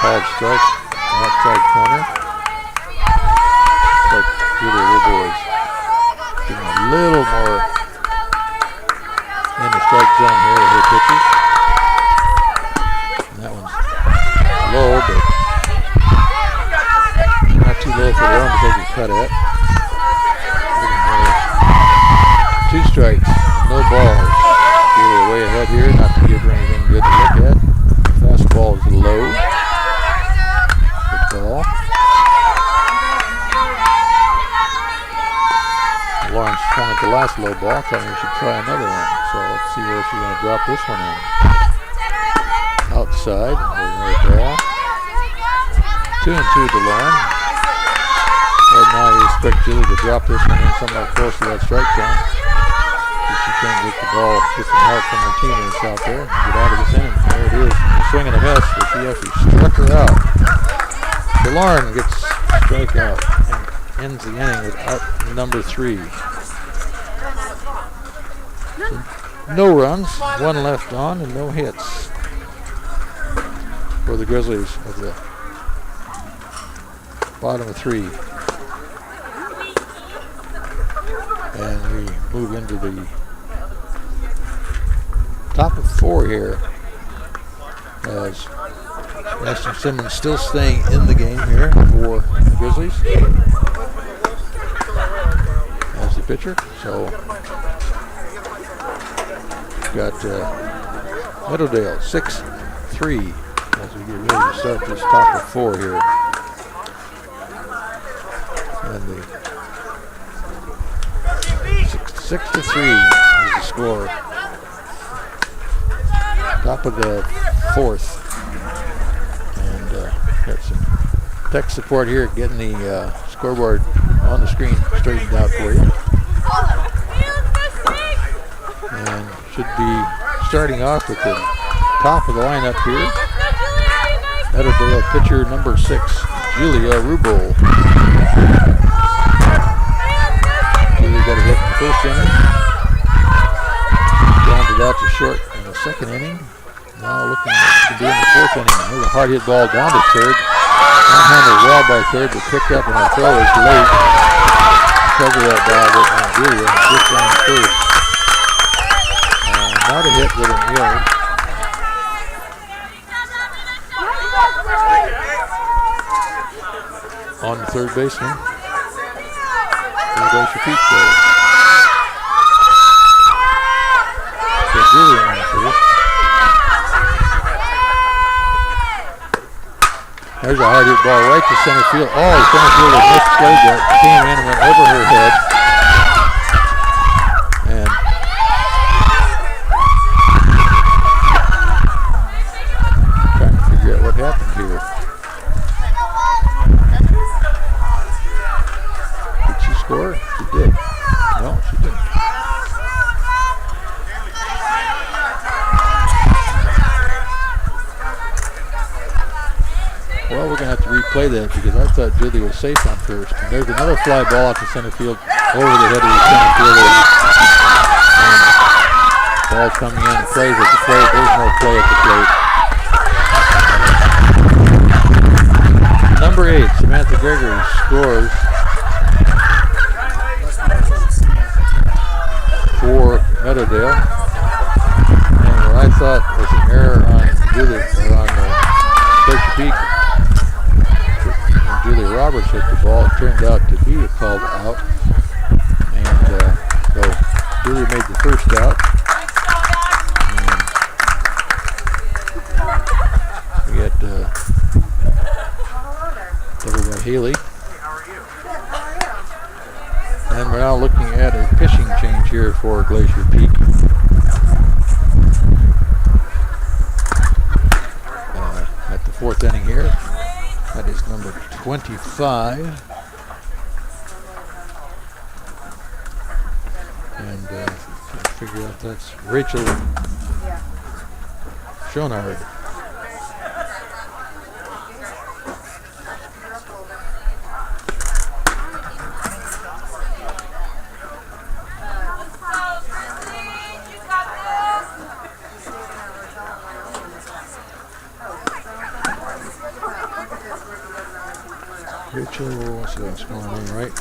S1: called strike, outside corner. Looks like Julia Ruble is getting a little more in the strike zone here with her pitches. And that one's low, but not too low for Lauren to take a cut at. 2 strikes, no balls. Julia way ahead here, not to give her anything good to look at. Fastball is low. Good ball. Lauren's trying at the last low ball. Thought we should try another one. So let's see where she's going to drop this one in. Outside. Another ball. 2-2 to Lauren. Right now you expect Julie to drop this one in somewhere close to that strike zone. She can't get the ball, get some help from her teammates out there. Get out of this inning. There it is. Swing and a miss, but she actually struck her out. So Lauren gets strikeout and ends the inning with out number 3. So no runs, 1 left on, and no hits for the Grizzlies of the bottom of 3. And we move into the top of 4 here, as Ashton Simmons still staying in the game here for the Grizzlies as the pitcher. So we've got Meadowdale 6-3 as we get ready to start this top of 4 here. And the 6-3 is the score. Top of the 4th. And got some tech support here getting the scoreboard on the screen straightened out for you. And should be starting off with the top of the lineup here. Meadowdale pitcher number 6, Julia Ruble. Julia got a hit in the first inning. Grounded out to short in the second inning. Now looking to be in the 4th inning. There's a hard hit ball down to third. One-handed well by third, but picked up and the throw is late because of that ball on Julia. Just on first. Not a hit with him here. On the third baseman. Glacier Peak goes. So Julia on the first. There's a hard hit ball right to center field. Oh, the center fielder misplayed that. Came in and went over her head. And trying to figure out what happened here. Did she score? She did. No, she didn't. Well, we're going to have to replay that because I thought Julie was safe on first. And there's another fly ball out to center field over the head of the center fielder. And ball coming in, plays at the plate. There's no play at the plate. Number 8, Samantha Gregory scores for Meadowdale. And what I thought was an error on Julie, or on Glacier Peak, Julia Roberts hit the ball. It turned out to be a called out. And so Julia made the first out. And we got double by Haley. And we're now looking at a pitching change here for Glacier Peak. fourth inning here. That is number 25. And figure out that's Rachel Schonard. Rachel, what's that spelling name right?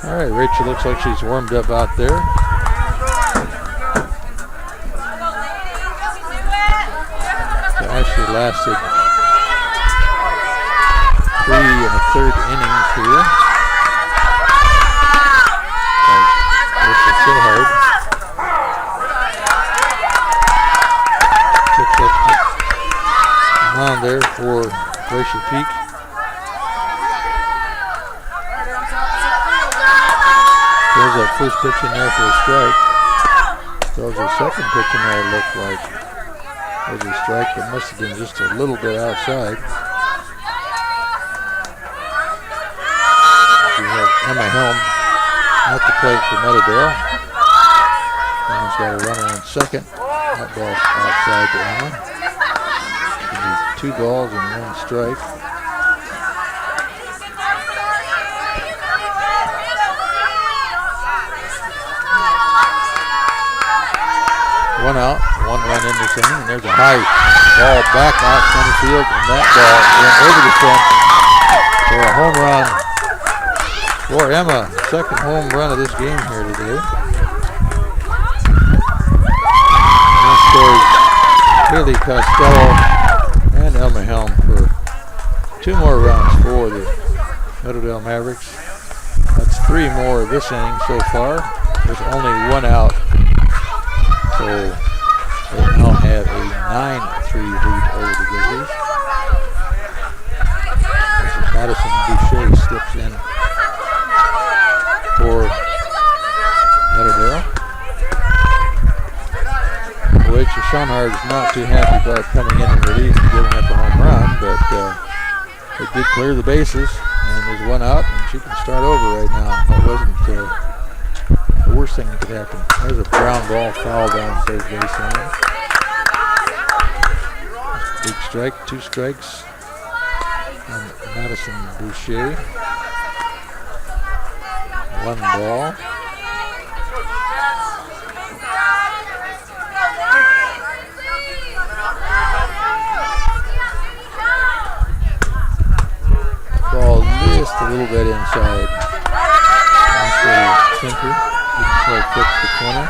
S1: All right, Rachel looks like she's warmed up out there. It actually lasted 3 1/3 innings here. This is so hard. Picks up the mound there for Glacier Peak. There's that first pitch in there for a strike. There's a second pitch in there, it looked like. Was a strike that must have been just a little bit outside. We have Emma Helm at the plate for Meadowdale. Emma's got a runner on second. That ball's outside to Emma. She needs 2 balls and 1 strike. One out, 1 run in this inning, and there's a high ball back out center field, and that ball went over the fence for a home run for Emma. Second home run of this game here today. And scores Haley Costello and Emma Helm for 2 more runs for the Meadowdale Mavericks. That's 3 more this inning so far. There's only 1 out. So they now have a 9-3 lead over the Grizzlies. This is Madison Boucher steps in for Meadowdale. Rachel Schonard is not too happy about coming in and relief and giving up a home run, but they did clear the bases, and there's 1 out, and she can start over right now. That wasn't the worst thing that could happen. There's a ground ball foul down third base line. Big strike, 2 strikes on Madison Boucher. 1 ball. Ball just a little bit inside. That's a sinker. Didn't quite fix the corner.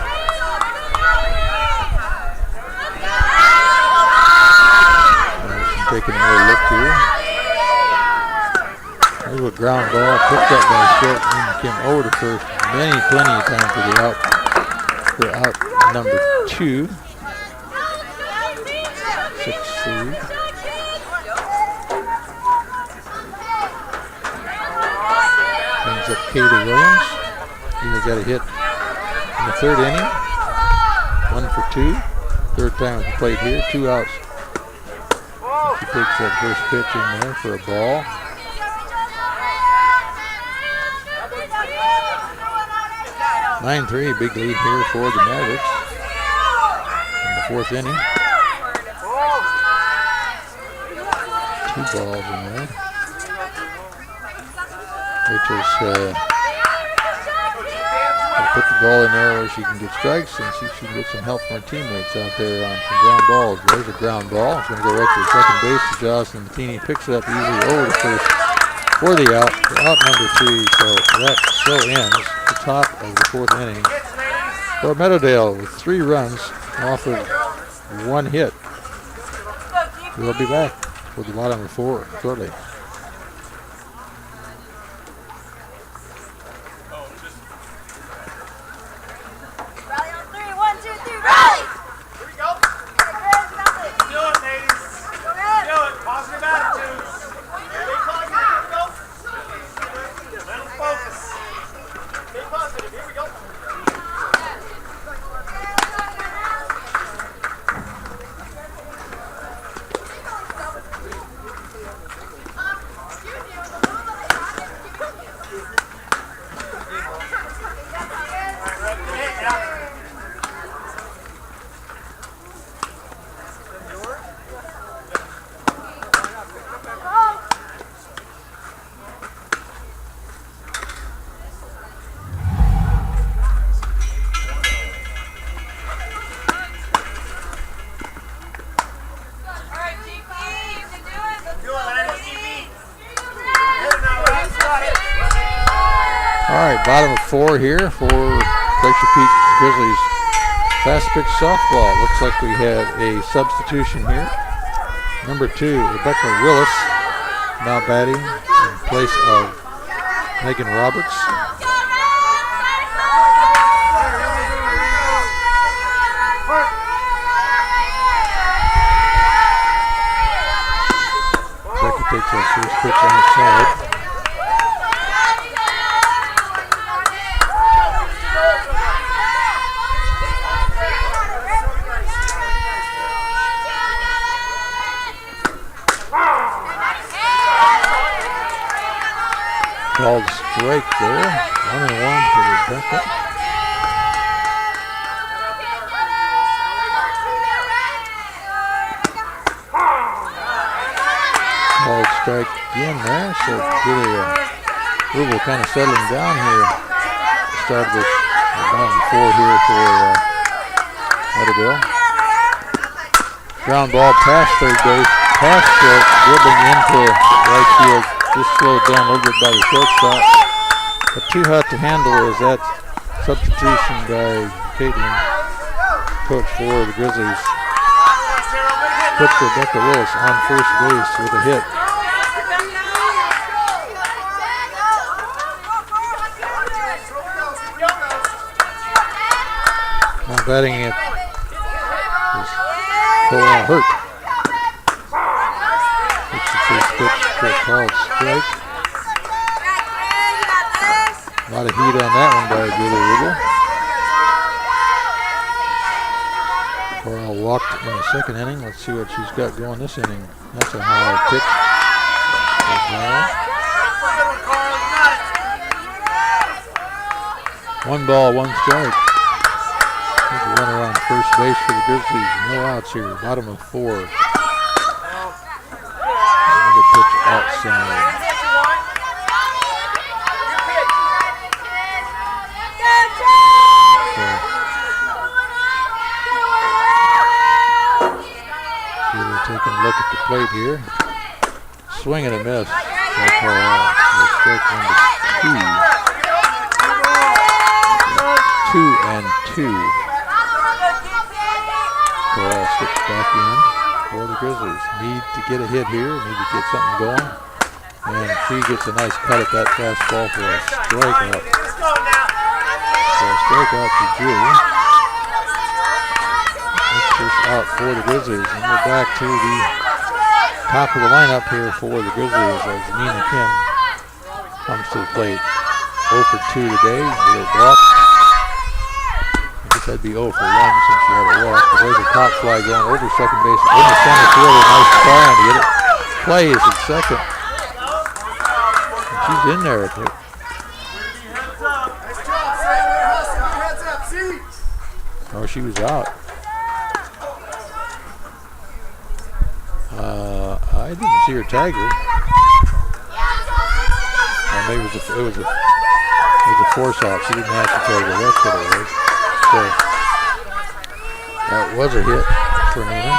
S1: Madison taking another look here. There's a ground ball picked up by short and came over to first plenty of time for the out. For out number 2. 6-3. Brings up Katie Williams. He got a hit in the 3rd inning. 1 for 2. 3rd time at the plate here. 2 outs. She takes that first pitch in there for a ball. A 9-3, big lead here for the Mavericks in the 4th inning. 2 balls in there. Rachel's put the ball in there where she can get strikes and see if she can get some help from her teammates out there on some ground balls. There's a ground ball. It's going to go right to the second base. Jocelyn Matheny picks it up easily over the first for the out. Out number 3. So that so ends the top of the 4th inning for Meadowdale with 3 runs off of 1 hit. We'll be back with the bottom of 4 shortly.
S3: Rally on 3, 1, 2, 3, rally! Here we go.
S1: All right, bottom of 4 here for Glacier Peak Grizzlies fast pitch softball. Looks like we have a substitution here. Number 2, Rebecca Willis, now batting in place of Megan Roberts. Rebecca takes her first pitch outside. Called strike there. 1-1 for Rebecca. Called strike again there. So really Rubel kind of settling down here. Start this bottom 4 here for Meadowdale. Ground ball past third base. Past short. Dribbling into right field. Just slowed down a little bit by the shortstop. But too hot to handle is that substitution by Caitlin, coach for the Grizzlies. Puts Rebecca Willis on first base with a hit. Now batting it is Cole Hurt. It's the first pitch for a called strike. A lot of heat on that one by Julie Rubel. Coral walked in the second inning. Let's see what she's got going this inning. That's a high pitch. 1 ball, 1 strike. There's a runner on first base for the Grizzlies. No outs here. Bottom of 4. Another pitch outside. Taking a look at the plate here. Swing and a miss. Strike 1 to 2. 2-2. Corral slips back in for the Grizzlies. Need to get a hit here. Need to get something going. And she gets a nice cut at that fastball for a strikeout. So a strikeout to Julie. Just out for the Grizzlies, and we're back to the top of the lineup here for the Grizzlies as Nina Kim comes to the plate. 0 for 2 today, with a walk. I guess that'd be 0 for 1 since she had a walk. But there's a top fly going over second base in the center field. A nice try to get it. Play is at second. And she's in there. Oh, she was out. I didn't see her tag her. Maybe it was a force out. She didn't have to tag her. That's what it was. So that was a hit for Nina.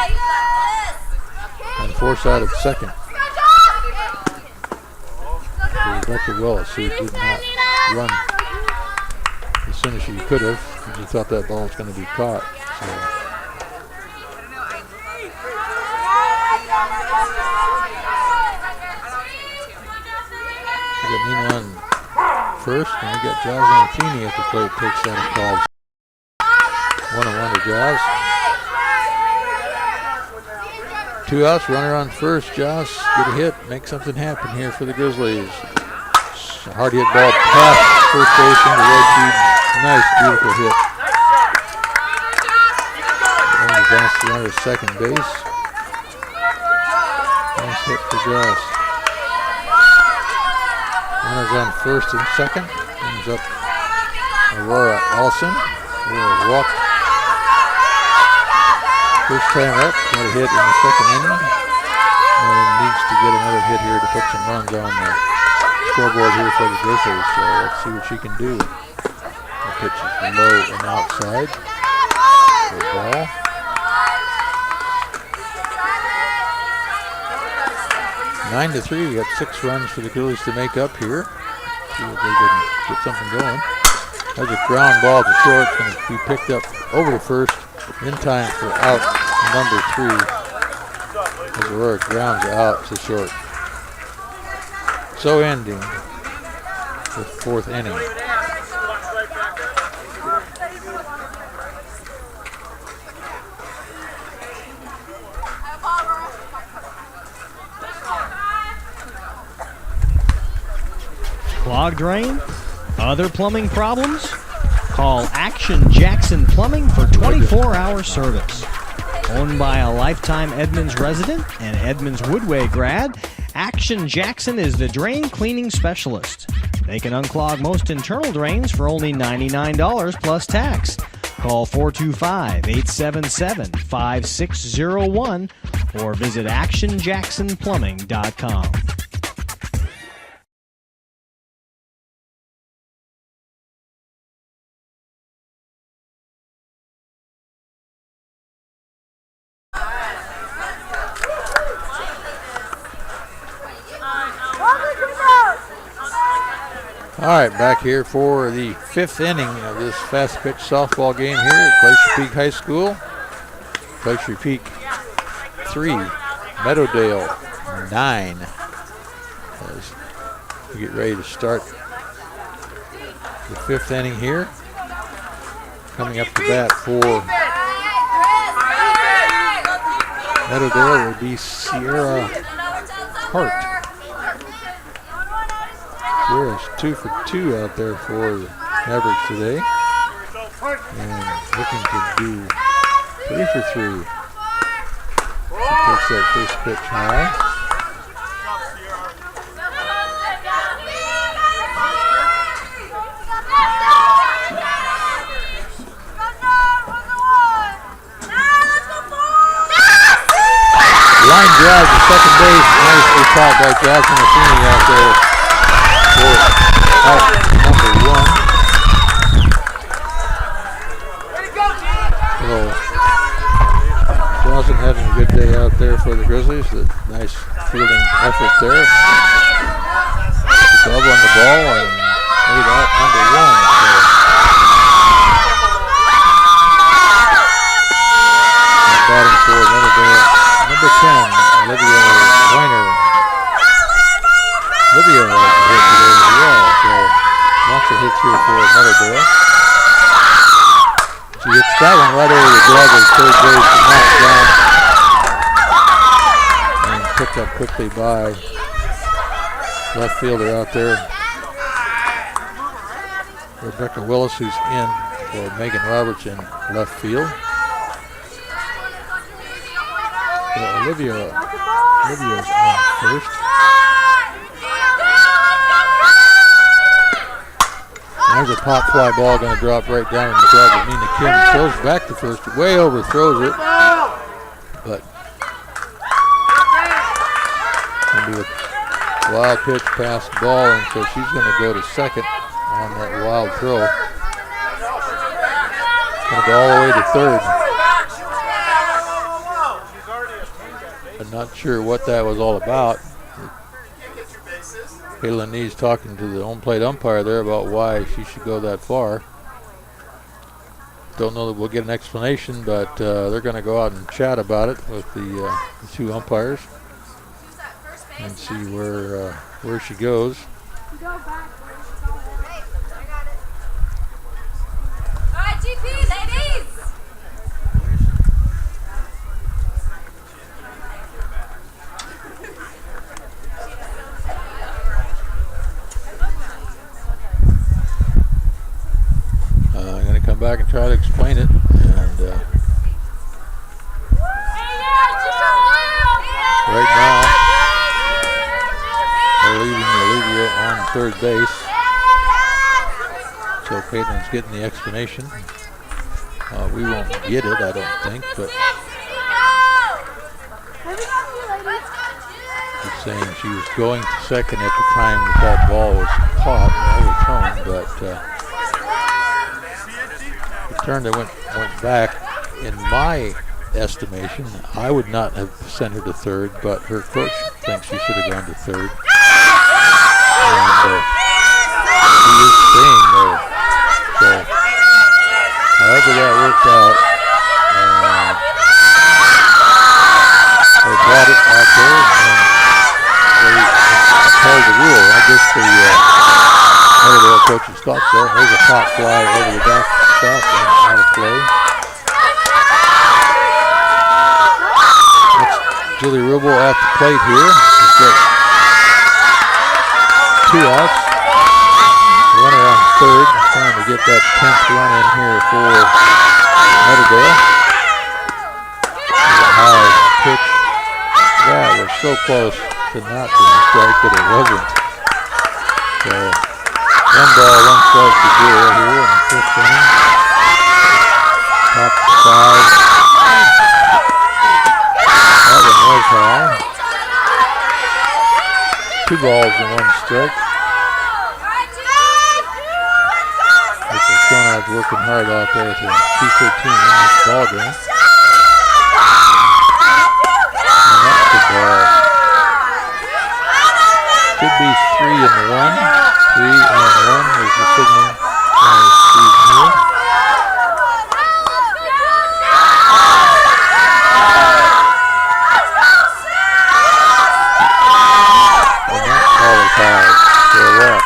S1: And force out at second. For Rebecca Willis, who did not run as soon as she could have. She thought that ball was going to be caught. So. We got Nina on first, and we got Jazz Antini at the plate. Takes that and calls 1-1 to Jazz. 2 outs, runner on first. Jazz, get a hit, make something happen here for the Grizzlies. A hard hit ball past first base into right field. Nice, beautiful hit. And advanced the runner to second base. Nice hit for Jazz. Runners on first and second. Brings up Aurora Allison. Aurora walk. First time up. Got a hit in the second inning. And needs to get another hit here to put some runs on the scoreboard here for the Grizzlies. So let's see what she can do. The pitch is low and outside. Good ball. 9-3, we got 6 runs for the Grizzlies to make up here. See if they can get something going. There's a ground ball to short. It's going to be picked up over to first in time for out number 3. As Aurora grounds out to short. So ending the 4th inning.
S5: Clogged drain? Other plumbing problems? Call Action Jackson Plumbing for 24-hour service. Owned by a lifetime Edmonds resident and Edmonds Woodway grad, Action Jackson is the drain cleaning specialist. They can unclog most internal drains for only $99 plus tax. Call 425-877-5601 or visit actionjacksonplumbing.com.
S1: All right, back here for the 5th inning of this fast pitch softball game here at Glacier Peak High School. Glacier Peak 3, Meadowdale 9. As we get ready to start the 5th inning here. Coming up to bat for Meadowdale will be Sierra Hart. Sierra's 2 for 2 out there for the Mavericks today. And looking to do 3 for 3. She takes that first pitch high. Line drive to second base. Nicely caught by Jackson Matheny out there. For out number 1. So Johnson having a good day out there for the Grizzlies. A nice fielding effort there. The double on the ball and made out number 1. So batting for Meadowdale, number 10, Olivia Weiner. Olivia has a hit today as well, so lots of hits here for Meadowdale. She hits that one right over the glove of third base and knocked down. And picked up quickly by left fielder out there, Rebecca Willis, who's in for Megan Roberts in left field. So Olivia's on first. There's a pop fly ball going to drop right down in the glove of Nina Kim. Throws back to first, way overthrows it. But going to be a wild pitch past the ball, and so she's going to go to second on that wild throw. Going to go all the way to third. I'm not sure what that was all about. Caitlin Nee's talking to the home plate umpire there about why she should go that far. Don't know that we'll get an explanation, but they're going to go out and chat about it with the 2 umpires and see where she goes.
S3: All right, GP, ladies.
S1: I'm going to come back and try to explain it. And right now, they're leaving Olivia on third base. So Caitlin's getting the explanation. We won't get it, I don't think, but she's saying she was going to second at the time that ball was caught and overthrown, but the turn that went back, in my estimation, I would not have sent her to third, but her coach thinks she should have gone to third. And coach's thought so. There's a pop fly over the back stop and out of play. That's Julie Rubel at the plate here. She's got 2 outs. Runner on third, trying to get that 10th run in here for Meadowdale. High pitch. That was so close to not being a strike, but it wasn't. So 1 ball, 1 strike to 0 here in the 5th inning. Top 5. That one was high. 2 balls and 1 strike. Stonard's working hard out there to 2:13 in this ball game. And that's the ball. Should be 3 and 1. 3 and 1 is the signal from Steve Neal. And that ball is high for a walk.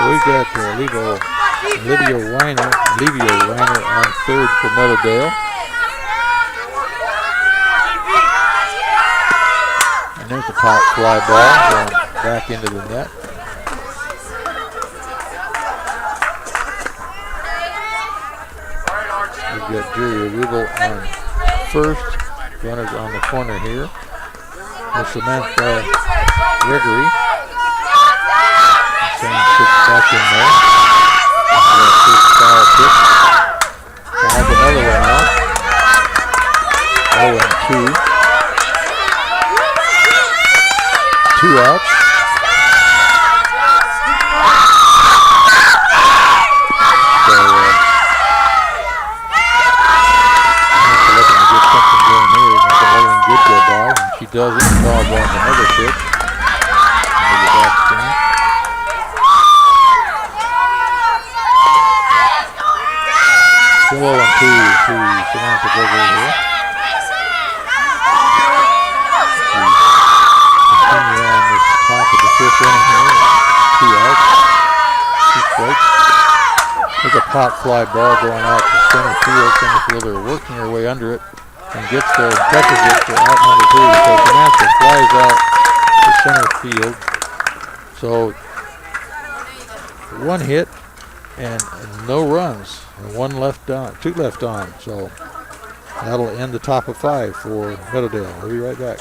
S1: We've got Olivia Weiner on third for Meadowdale. And there's a pop fly ball going back into the net. We've got Julia Rubel on first. Runners on the corner here. With Samantha Gregory. Sits back in there. First foul pitch. Fouled another one out. 0-2. 2 outs. So looking to get something going here. Not letting good go by, and she does it. Fouls off another pitch. Into the backspin. 2-2 to Samantha Gregory here. Continue on this top of the 5th inning here. 2 outs. 2 strikes. There's a pop fly ball going out to center field. Center fielder working her way under it and gets there and catches it for out number 3. So Samantha flies out to center field. So 1 hit and no runs. And 1 left on, 2 left on. So that'll end the top of 5 for Meadowdale. We'll be right back.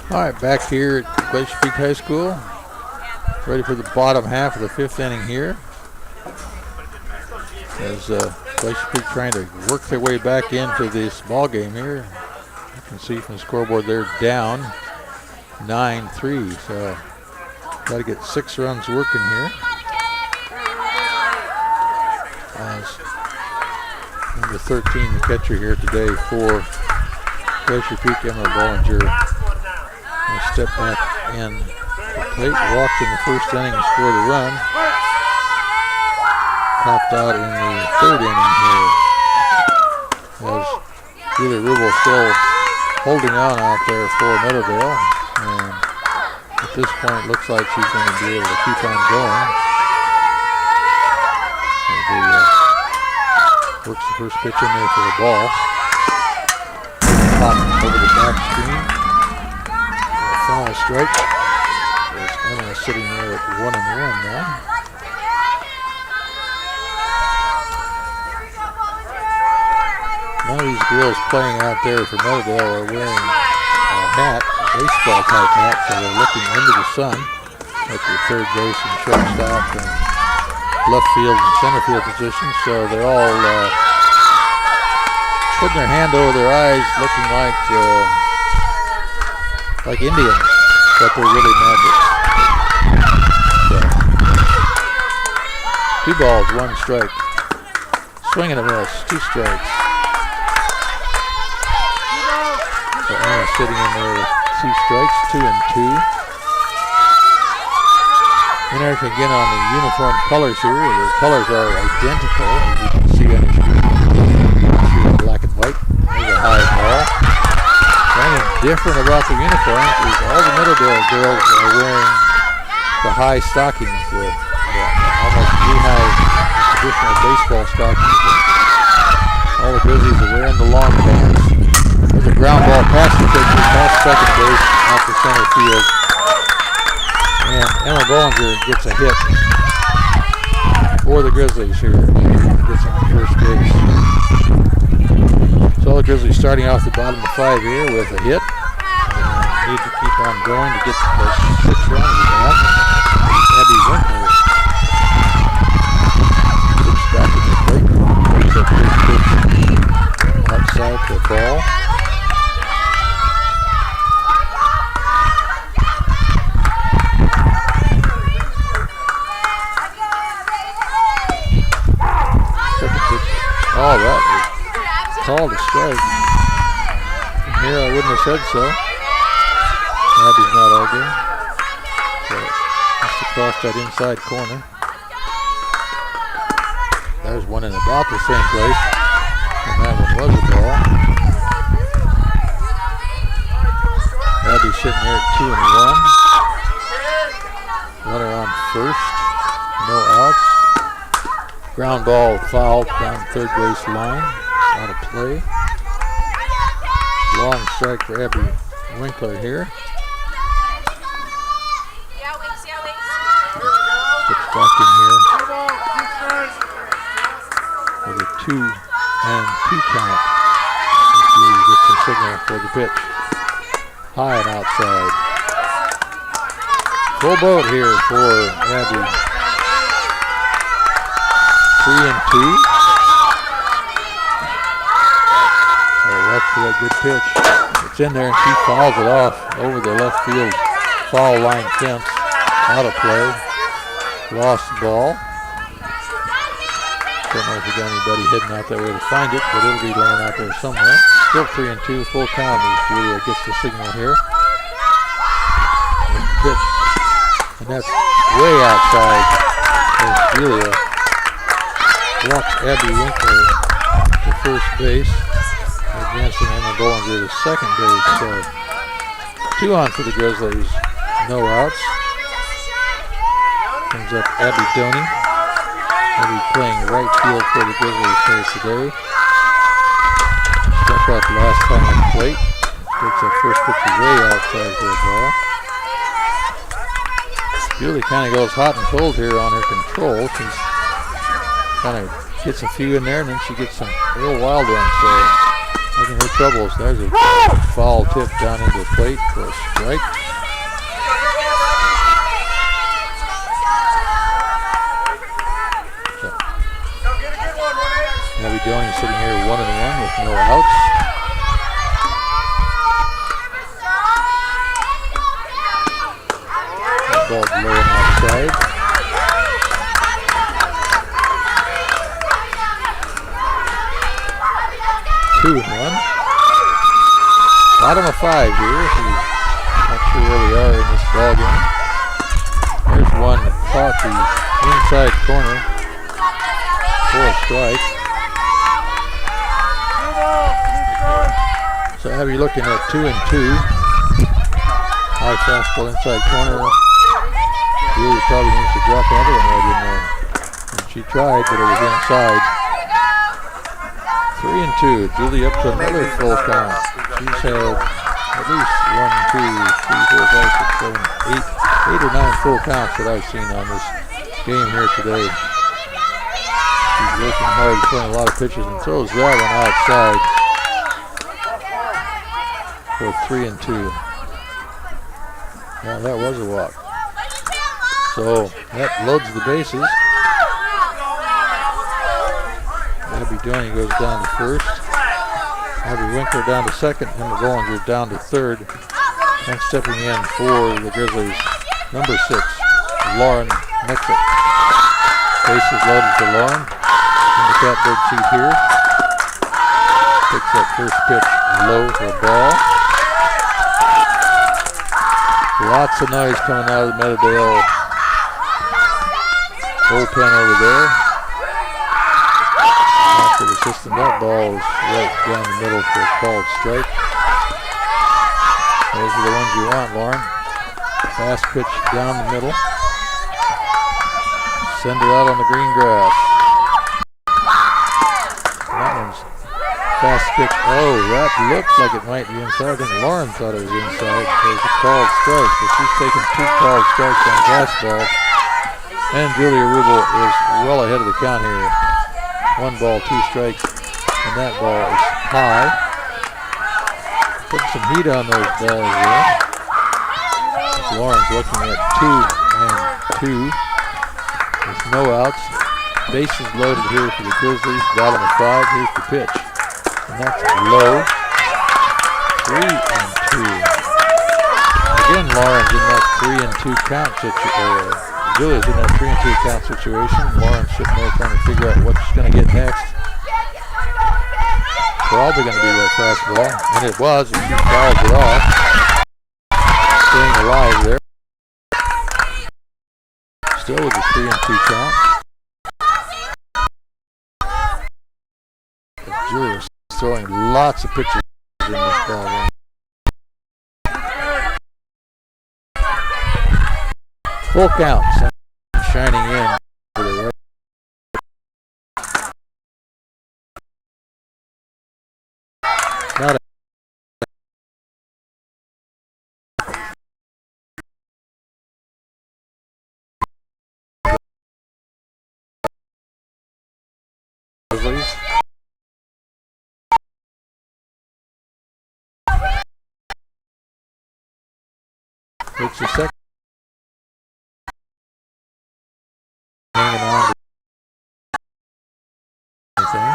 S1: All right, back here at Glacier Peak High School, ready for the bottom half of the 5th inning here. As Glacier Peak trying to work their way back into this ball game here. You can see from the scoreboard they're down 9-3, so got to get 6 runs working here. As number 13, the catcher here today for Glacier Peak, Emma Bollinger. Step back in. Plate walked in the 1st inning and scored a run. Popped out in the 3rd inning here. As Julie Rubel still holding on out there for Meadowdale. And at this point, it looks like she's going to be able to keep on going. Works the first pitch in there for the ball. Pop over the back screen. Foul strike. It's Emma is sitting there at 1-1 now. None of these girls playing out there for Meadowdale are wearing a hat, a baseball type hat, so they're looking into the sun at the third base and shortstop and left field and center field positions. So they're all putting their hand over their eyes, looking like Indians, but they're really Mavericks. So, 2 balls, 1 strike. Swing and a miss, 2 strikes. So Anna's sitting in there with 2 strikes, 2 and 2. Interesting again on the uniform colors here. The colors are identical, as you can see on the screen. Black and white. There's a high ball. Something different about the uniforms is all the Meadowdale girls are wearing the high stockings, the almost knee-high traditional baseball stockings. All the Grizzlies are wearing the long pants. There's a ground ball past the pitcher, past second base, out to center field. And Emma Bollinger gets a hit for the Grizzlies here. Gets on first base. So the Grizzlies starting off the bottom of 5 here with a hit. And need to keep on going to get those 6 runs back. Abby Winkler looks back at the plate. There's a big pitch outside for a ball. Oh, that was called a strike. From here, I wouldn't have said so. Abby's not arguing. So, just across that inside corner. There's one in about the same place. And that one was a ball. Abby's sitting there at 2 and 1. Runner on first. No outs. Ground ball foul down third base line. Out of play. Long strike for Abby Winkler here. Gets back in here with a 2 and 2 count. He gets a signal for the pitch. High and outside. Full boat here for Abby. 3 and 2. Oh, that's a good pitch. It's in there and she fouls it off over the left field foul line fence. Out of play. Lost the ball. Don't know if we got anybody heading out that way to find it, but it'll be laying out there somewhere. Still 3 and 2. Full count as Julia gets the signal here. Pitch. And that's way outside as Julia walks Abby Winkler to first base, advancing Emma Bollinger to second base. So 2 on for the Grizzlies, no outs. Comes up Abby Doney. Abby playing right field for the Grizzlies here today. Struck out the last time on the plate. Takes that first pitch way outside for a ball. Julie kind of goes hot and cold here on her control. She's kind of gets a few in there, and then she gets some real wild ones. So making her troubles. There's a foul tip down into the plate for a strike. So, Abby Doney sitting here 1 and 1 with no outs. The ball's low and outside. Two and 1. Bottom of 5 here. Not sure where we are in this ball game. There's one that caught the inside corner for a strike. So Abby looking at 2 and 2. High fastball inside corner. Really probably needs to drop another one right in there. And she tried, but it was inside. 3 and 2. Julie up to another full count. She's had at least 1, 2, 3, 4, 5, 6, 7, 8 8 or 9 full counts that I've seen on this game here today. He's working hard, throwing a lot of pitches, and throws that one outside for 3-2. Yeah, that was a walk. So that loads the bases. Abby Downey goes down to first. Abby Winkler down to second. Emma Bollinger down to third. And stepping in for the Grizzlies, number 6, Lauren Nickett. Bases loaded for Lauren in the catbird seat here. Picks up first pitch low for a ball. Lots of noise coming out of the Meadowdale bullpen over there. After the system, that ball is right down the middle for a called strike. Those are the ones you want, Lauren. Fast pitch down the middle. Send it out on the green grass. That one's fast pitch. Oh, that looked like it might be inside. I think Lauren thought it was inside. It was a called strike, but she's taken 2 called strikes on fastballs. And Julia Rubel is well ahead of the count here. 1 ball, 2 strikes, and that ball is high. Put some heat on those balls there. Lauren's looking at 2-2 with no outs. Bases loaded here for the Grizzlies. Bottom of 5. Here's the pitch, and that's low. 3-2. Again, Lauren's in that 3-2 count situation. Julia's in that 3-2 count situation. Lauren's sitting there trying to figure out what she's going to get next. Probably going to be that fastball, and it was, and she fouls it off. Staying alive there. Still with a 3-2 count. Julia's throwing lots of pitches in this ball game. Full count, shining in for the right. Not a Grizzlies. It's the second. Hanging on to anything.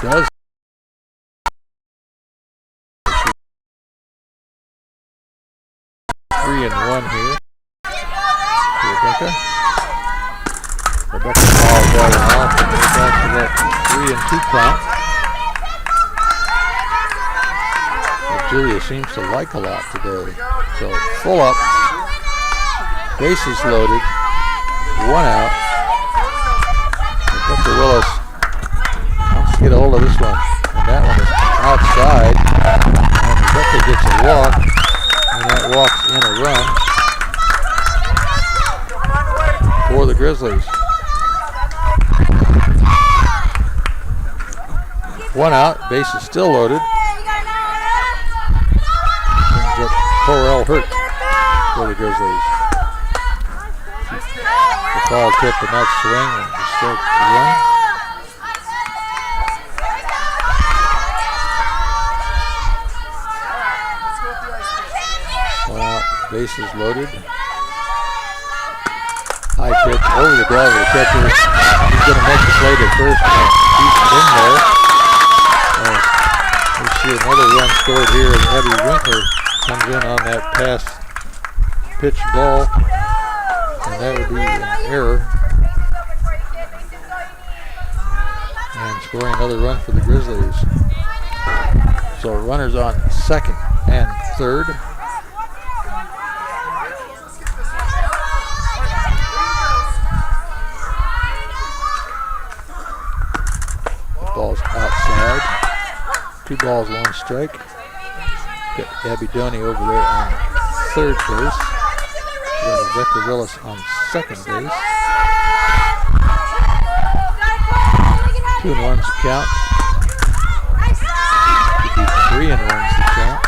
S1: Does 3-1 here. Rebecca fouled that one off and goes back to that 3-2 count. That Julia seems to like a lot today. So full up, bases loaded, 1 out. Rebecca Willis wants to get a hold of this one, and that one is outside. And Rebecca gets a walk, and that walks in a run for the Grizzlies. 1 out, base is still loaded. Brings up Corel Hurt for the Grizzlies. The ball tip and that swing and the strike run. 1 out, bases loaded. High pitch over the glove of the catcher. He's going to make the play to first. He's in there. We see another run scored here as Abby Winkler comes in on that pass pitch ball. And that would be an error. And scoring another run for the Grizzlies. So runners on second and third. Ball's outside. 2 balls, 1 strike. Got Abby Doney over there on third base. We got Rebecca Willis on second base. 2-1's the count. Could be 3-1's the count.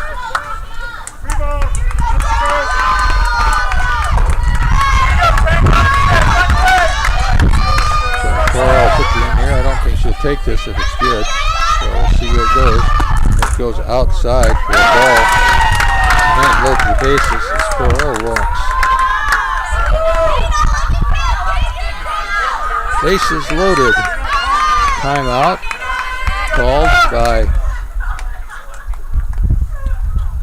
S1: Coral put you in here. I don't think she'll take this if it's good. So we'll see where it goes. It goes outside for a ball. And then it loads the bases as Coral walks. Bases loaded. Timeout called by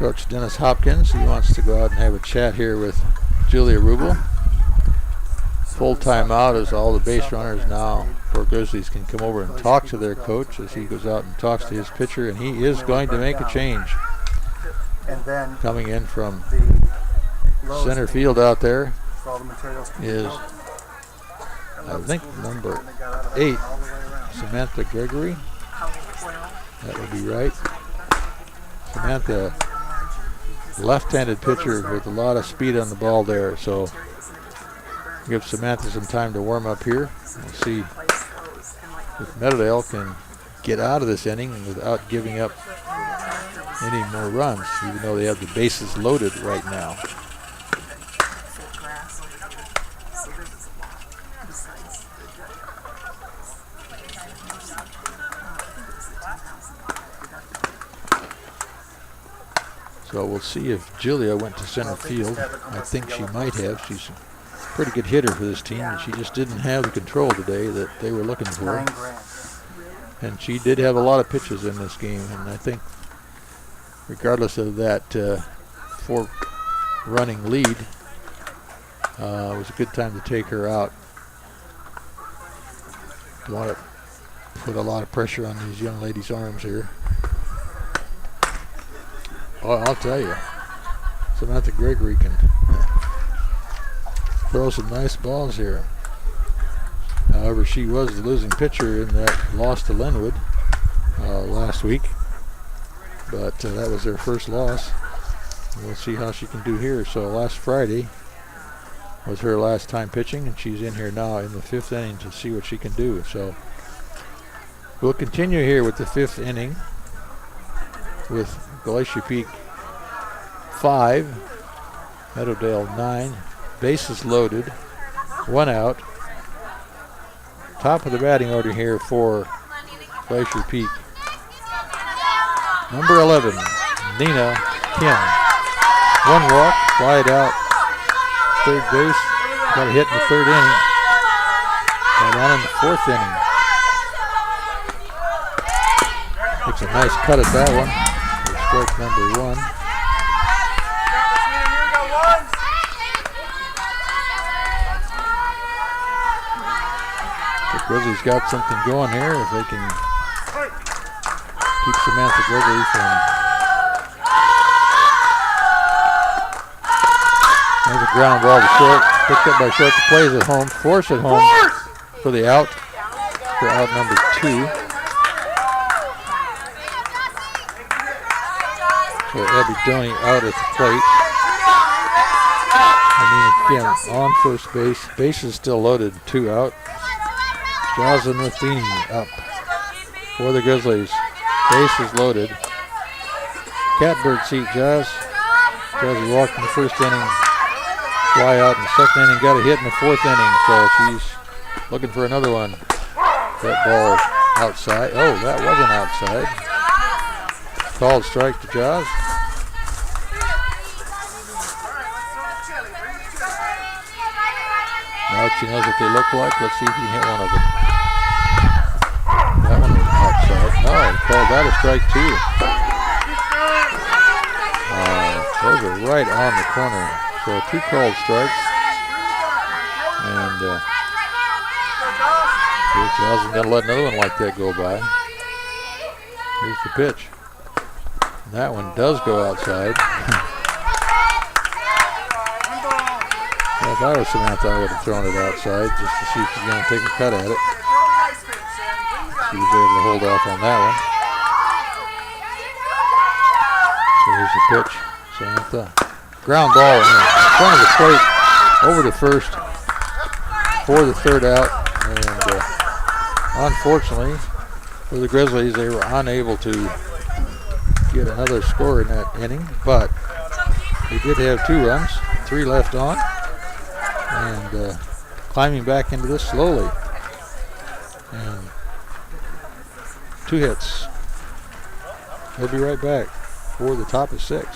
S1: Coach Dennis Hopkins. He wants to go out and have a chat here with Julia Rubel. Full timeout as all the base runners now for Grizzlies can come over and talk to their coach as he goes out and talks to his pitcher, and he is going to make a change. Coming in from center field out there is, I think, number 8, Samantha Gregory. That would be right. Samantha, left-handed pitcher with a lot of speed on the ball there, so give Samantha some time to warm up here. We'll see if Meadowdale can get out of this inning without giving up any more runs, even though they have the bases loaded right now. So we'll see if Julia went to center field. I think she might have. She's a pretty good hitter for this team, and she just didn't have the control today that they were looking for. And she did have a lot of pitches in this game, and I think regardless of that 4-running lead, it was a good time to take her out. Don't want to put a lot of pressure on these young ladies' arms here. Oh, I'll tell you, Samantha Gregory can throw some nice balls here. However, she was the losing pitcher in that loss to Linwood last week, but that was their first loss. We'll see how she can do here. So last Friday was her last time pitching, and she's in here now in the 5th inning to see what she can do. So we'll continue here with the 5th inning with Glacier Peak 5, Meadowdale 9. Bases loaded, 1 out. Top of the batting order here for Glacier Peak. Number 11, Nina Kim. 1 walk, fly it out, third base. Got a hit in the 3rd inning. Got on in the 4th inning. Makes a nice cut at that one. Strike number 1. The Grizzlies got something going here if they can keep Samantha Gregory from. There's a ground ball to short, picked up by short. The play is at home, force at home for the out, for out number 2. So Abby Doney out at the plate. Nina Kim on first base. Base is still loaded, 2 out. Jocelyn Matheny up for the Grizzlies. Base is loaded. Catbird seat, Jazz. Jazz walked in the 1st inning. Fly out in the 2nd inning. Got a hit in the 4th inning. So she's looking for another one. That ball outside. Oh, that wasn't outside. Called strike to Jazz. Now she knows what they look like. Let's see if he can hit one of them. That one was outside. No, he called that a strike too. Those are right on the corner. So 2 called strikes. And Jazz isn't going to let another one like that go by. Here's the pitch. That one does go outside. If I was Samantha, I would have thrown it outside just to see if she's going to take a cut at it. She was able to hold off on that one. Here's the pitch. Samantha. Ground ball in front of the plate over to first for the third out. And unfortunately for the Grizzlies, they were unable to get another score in that inning. But they did have 2 runs, 3 left on. And climbing back into this slowly. And 2 hits. He'll be right back for the top of 6.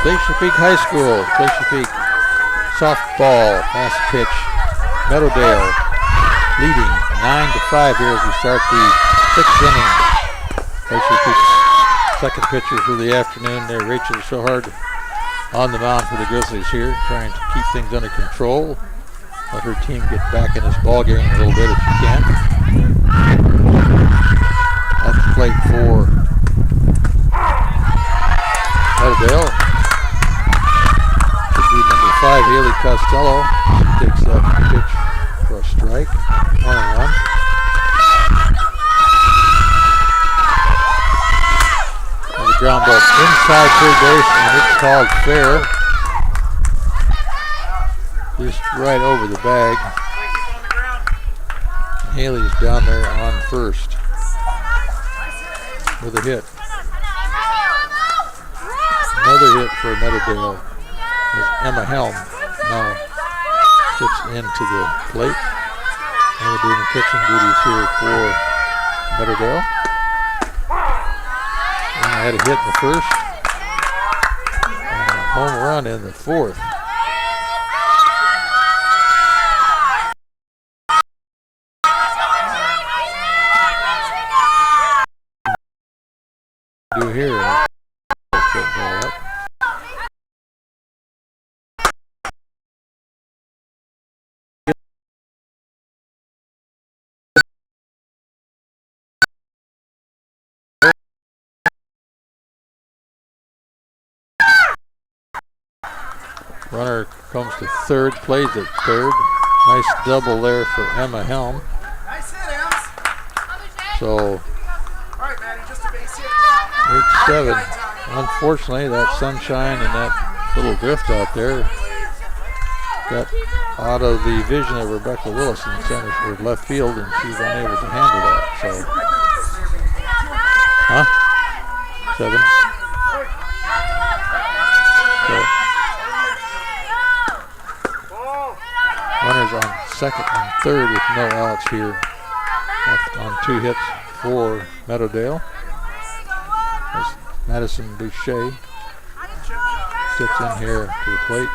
S1: Glacier Peak High School, Glacier Peak softball, fast pitch, Meadowdale leading 9-5 here as we start the 6th inning. Glacier Peak's second pitcher for the afternoon there, Rachel Sohard, on the mound for the Grizzlies here, trying to keep things under control. Let her team get back in this ball game a little bit if she can. At the plate for Meadowdale. Number 5, Haley Costello. She takes that pitch for a strike. 1-1. And the ground ball inside third base, and it's called fair. Just right over the bag. Haley's down there on first with a hit. Another hit for Meadowdale. As Emma Helm now sits into the plate. Emma doing the pitching duties here for Meadowdale. Emma had a hit in the first and a home run in the 4th. Do here. Runner comes to third, plays at third. Nice double there for Emma Helm.
S2: Nice hit, Ems.
S1: So,
S2: All right, Maddie, just a base hit.
S1: 8-7. Unfortunately, that sunshine and that little drift out there got out of the vision of Rebecca Willis in center or left field, and she was unable to handle that. So, 7. Runners on second and third with no outs here on 2 hits for Meadowdale. As Madison Boucher sits in here to the plate.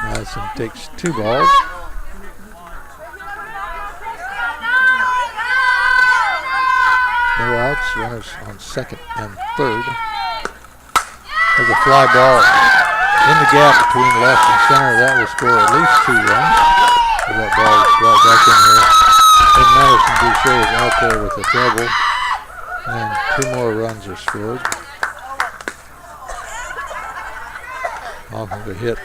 S1: Madison takes 2 balls. No outs, runners on second and third. There's a fly ball in the gap between left and center. That will score at least 2 runs. So that ball is right back in here. And Madison Boucher is out there with a double. And 2 more runs are scored off of a hit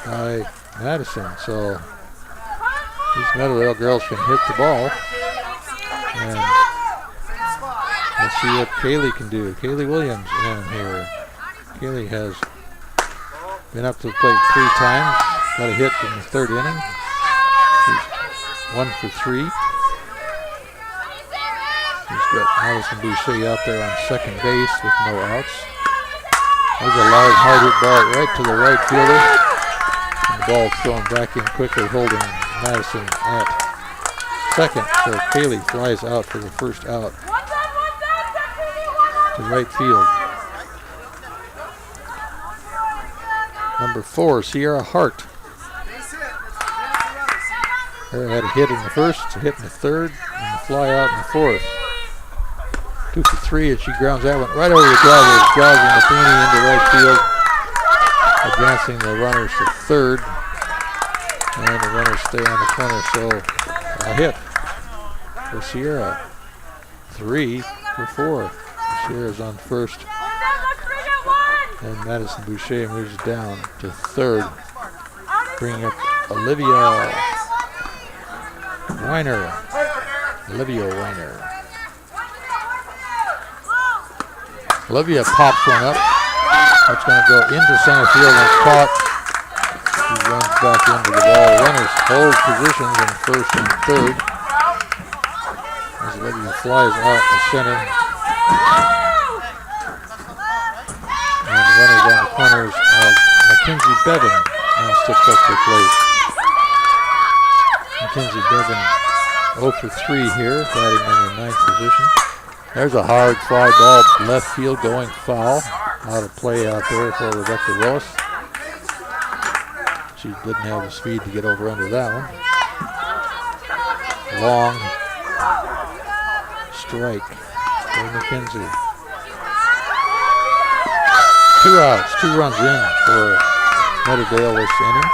S1: by Madison. So these Meadowdale girls can hit the ball. And let's see what Kaylee can do. Kaylee Williams in here. Kaylee has been up to the plate 3 times. Got a hit in the 3rd inning. She's 1 for 3. She's got Madison Boucher out there on second base with no outs. There's a large hard hit ball right to the right fielder. And the ball thrown back in quickly, holding Madison at second. So Kaylee flies out for the first out to right field. Number 4, Sierra Hart. Her had a hit in the 1st, a hit in the 3rd, and a fly out in the 4th. 2 for 3, and she grounds that one right over the glove, jogging Matheny into right field, advancing the runners to 3rd, and the runners stay on the corner. So a hit for Sierra. 3 for 4. Sierra's on first, and Madison Boucher moves down to 3rd, bringing up Olivia Weiner. Olivia pops one up. That's going to go into center field and it's caught. She runs back into the ball. Runners hold positions in 1st and 3rd. As Olivia flies out to center. And the runners on the corners of Mackenzie Bevan now steps up to the plate. Mackenzie Bevan 0 for 3 here, batting in the 9th position. There's a hard fly ball left field going foul. Out of play out there for Rebecca Willis. She didn't have the speed to get over under that one. Long strike for Mackenzie. 2 outs, 2 runs in for Meadowdale this inning.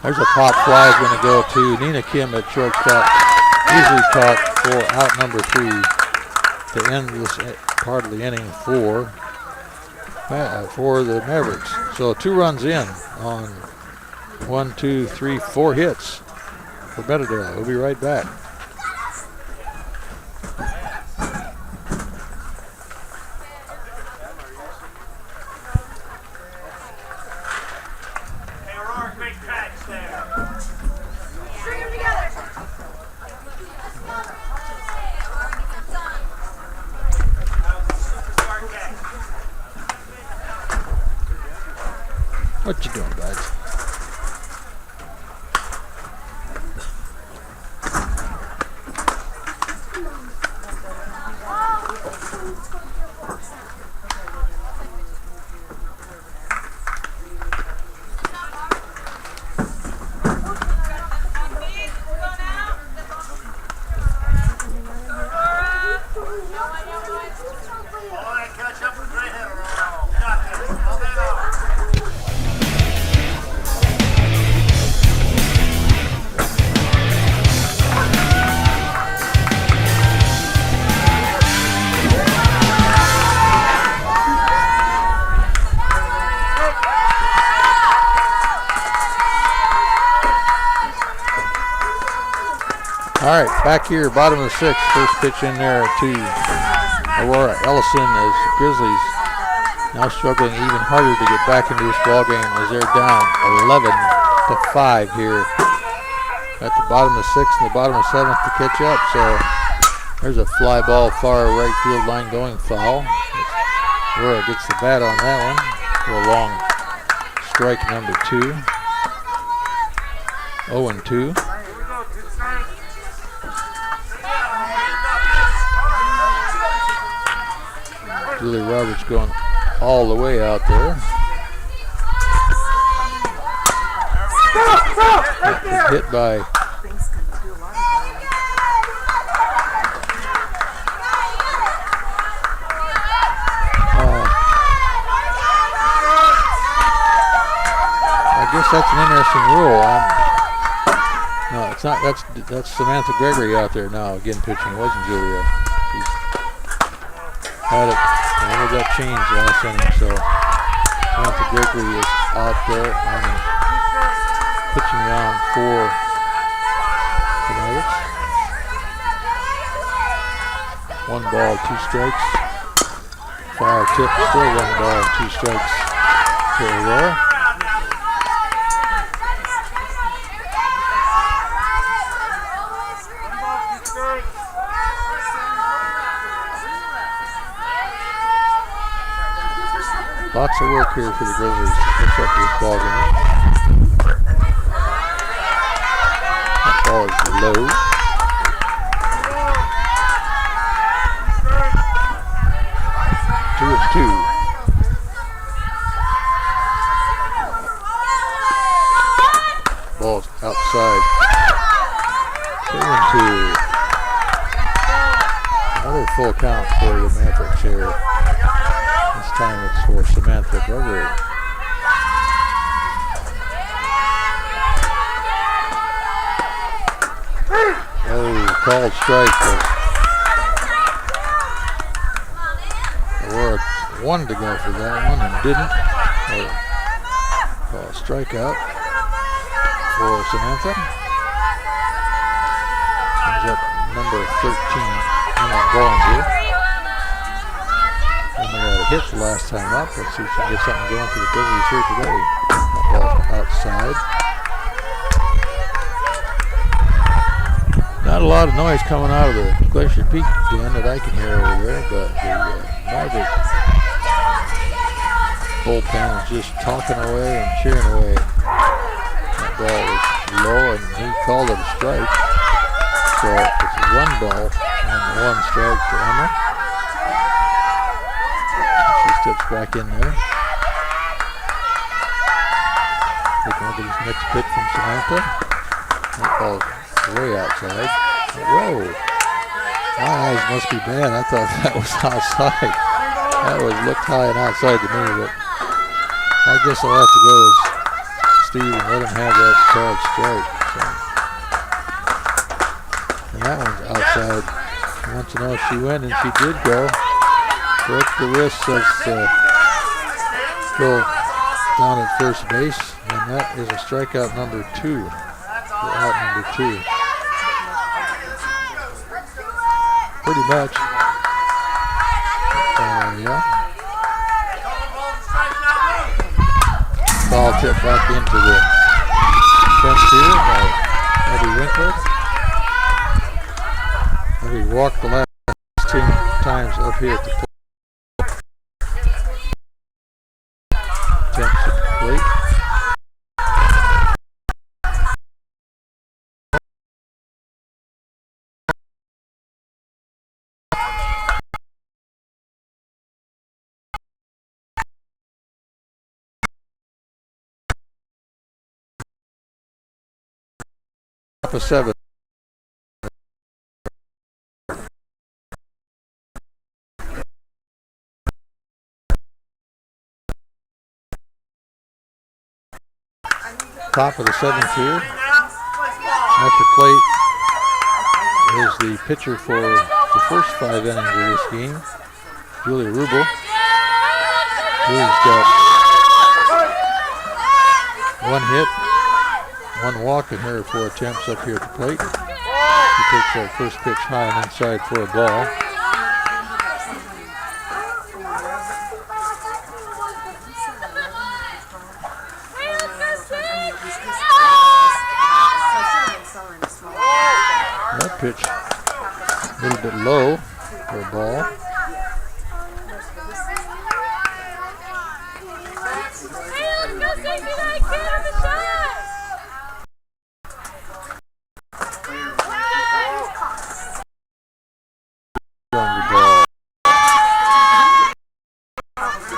S1: There's a pop fly is going to go to Nina Kim at shortstop. Easily caught for out number 3 to end this part of the inning for the Mavericks. So 2 runs in on 1, 2, 3, 4 hits for Meadowdale. We'll be right back. What you doing, guys? All right, back here, bottom of the 6th. First pitch in there to Aurora Ellison as Grizzlies now struggling even harder to get back into this ball game as they're down 11-5 here at the bottom of the 6th and the bottom of 7th to catch up. So there's a fly ball far right field line going foul. Aurora gets the bat on that one for a long strike number 2. 0-2. Julie Roberts going all the way out there. Hit by I guess that's an interesting rule. No, That's not. That's Samantha Gregory out there now again pitching. It wasn't Julia. She's had it. And it got changed last inning, so Samantha Gregory is out there on the pitching mound for the Nuggets. 1 ball, 2 strikes. Foul tip, still 1 ball, 2 strikes for Aurora. Lots of work here for the Grizzlies to finish up this ball game. That ball is low. 2-2. Ball's outside. 2-2. Another full count for the Mavericks here. This time it's for Samantha Gregory. Oh, called strike. Aurora wanted to go for that one and didn't. Call strikeout for Samantha. Comes up number 13, Emma Bollinger. Emma got a hit the last time up. Let's see if she can get something going for the Grizzlies here today. That ball outside. Not a lot of noise coming out of the Glacier Peak den that I can hear over there, but the Maverick bullpen is just talking away and cheering away. That ball was low and he called it a strike. So it's 1 ball and 1 strike for Emma. She steps back in there. Taking a look at this next pitch from Samantha. That ball's way outside. Whoa. My eyes must be bad. I thought that was outside. That looked high and outside to me, but I guess I'll have to go with Steve and let him have that called strike. So. And that one's outside. I want to know if she went, and she did go. Broke the wrist, says Phil down at first base, and that is a strikeout number 2. Out number 2. Pretty much. Yeah. Ball tipped back into the fence here by Eddie Winkler. Eddie walked the last 2 times up here at the plate. Attempts at the plate. Top of 7. Top of the 7th here. At the plate is the pitcher for the first 5 innings of this game, Julia Rubel. Julia's got 1 hit, 1 walk in her 4 attempts up here at the plate. She takes that first pitch high and inside for a ball. That pitch a little bit low for a ball. Ball.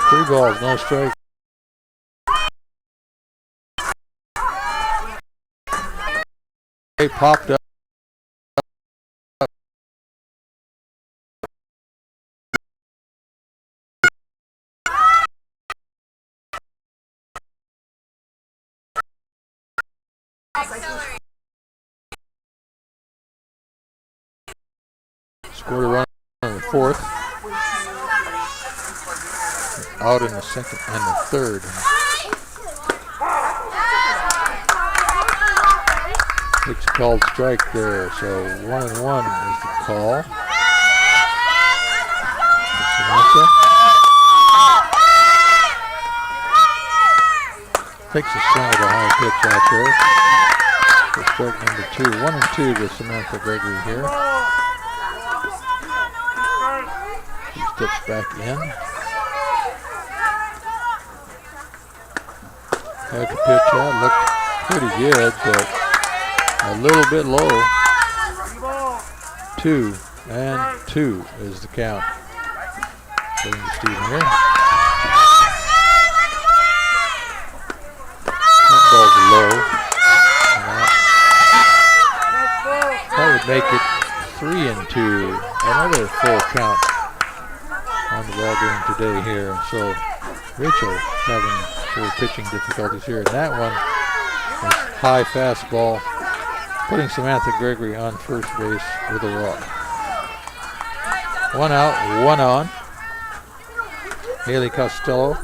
S1: 3 balls, no strike. They popped up. Scored a run in the fourth. Out in the second and the third. It's called strike there, so 1-1 is the call. Samantha takes a swing at a high pitch out there. For strike number 2. 1-2 to Samantha Gregory here. She steps back in. Had the pitch out, looked pretty good, but a little bit low. 2-2 is the count. Going to Stephen here. That ball's low. That would make it 3-2. Another full count on the ball game today here. So Rachel having her pitching difficulties here. And that one is high fastball, putting Samantha Gregory on first base with a walk. 1 out, 1 on. Haley Costello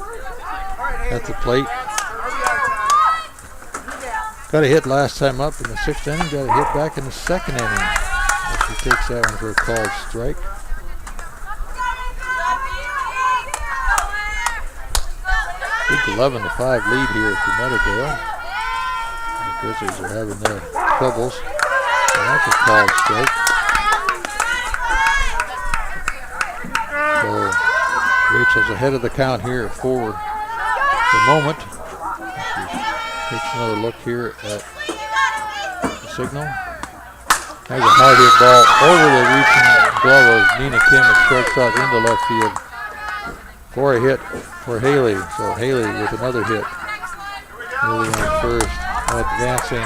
S1: at the plate. Got a hit last time up in the 6th inning. Got a hit back in the 2nd inning. She takes that one for a called strike. Big 11-5 lead here for Meadowdale. The Grizzlies are having their troubles. And that's a called strike. So Rachel's ahead of the count here for the moment. She takes another look here at the signal. There's a hard hit ball over the reaching glove of Nina Kim at shortstop into left field for a hit for Haley. So Haley with another hit. Haley on first, advancing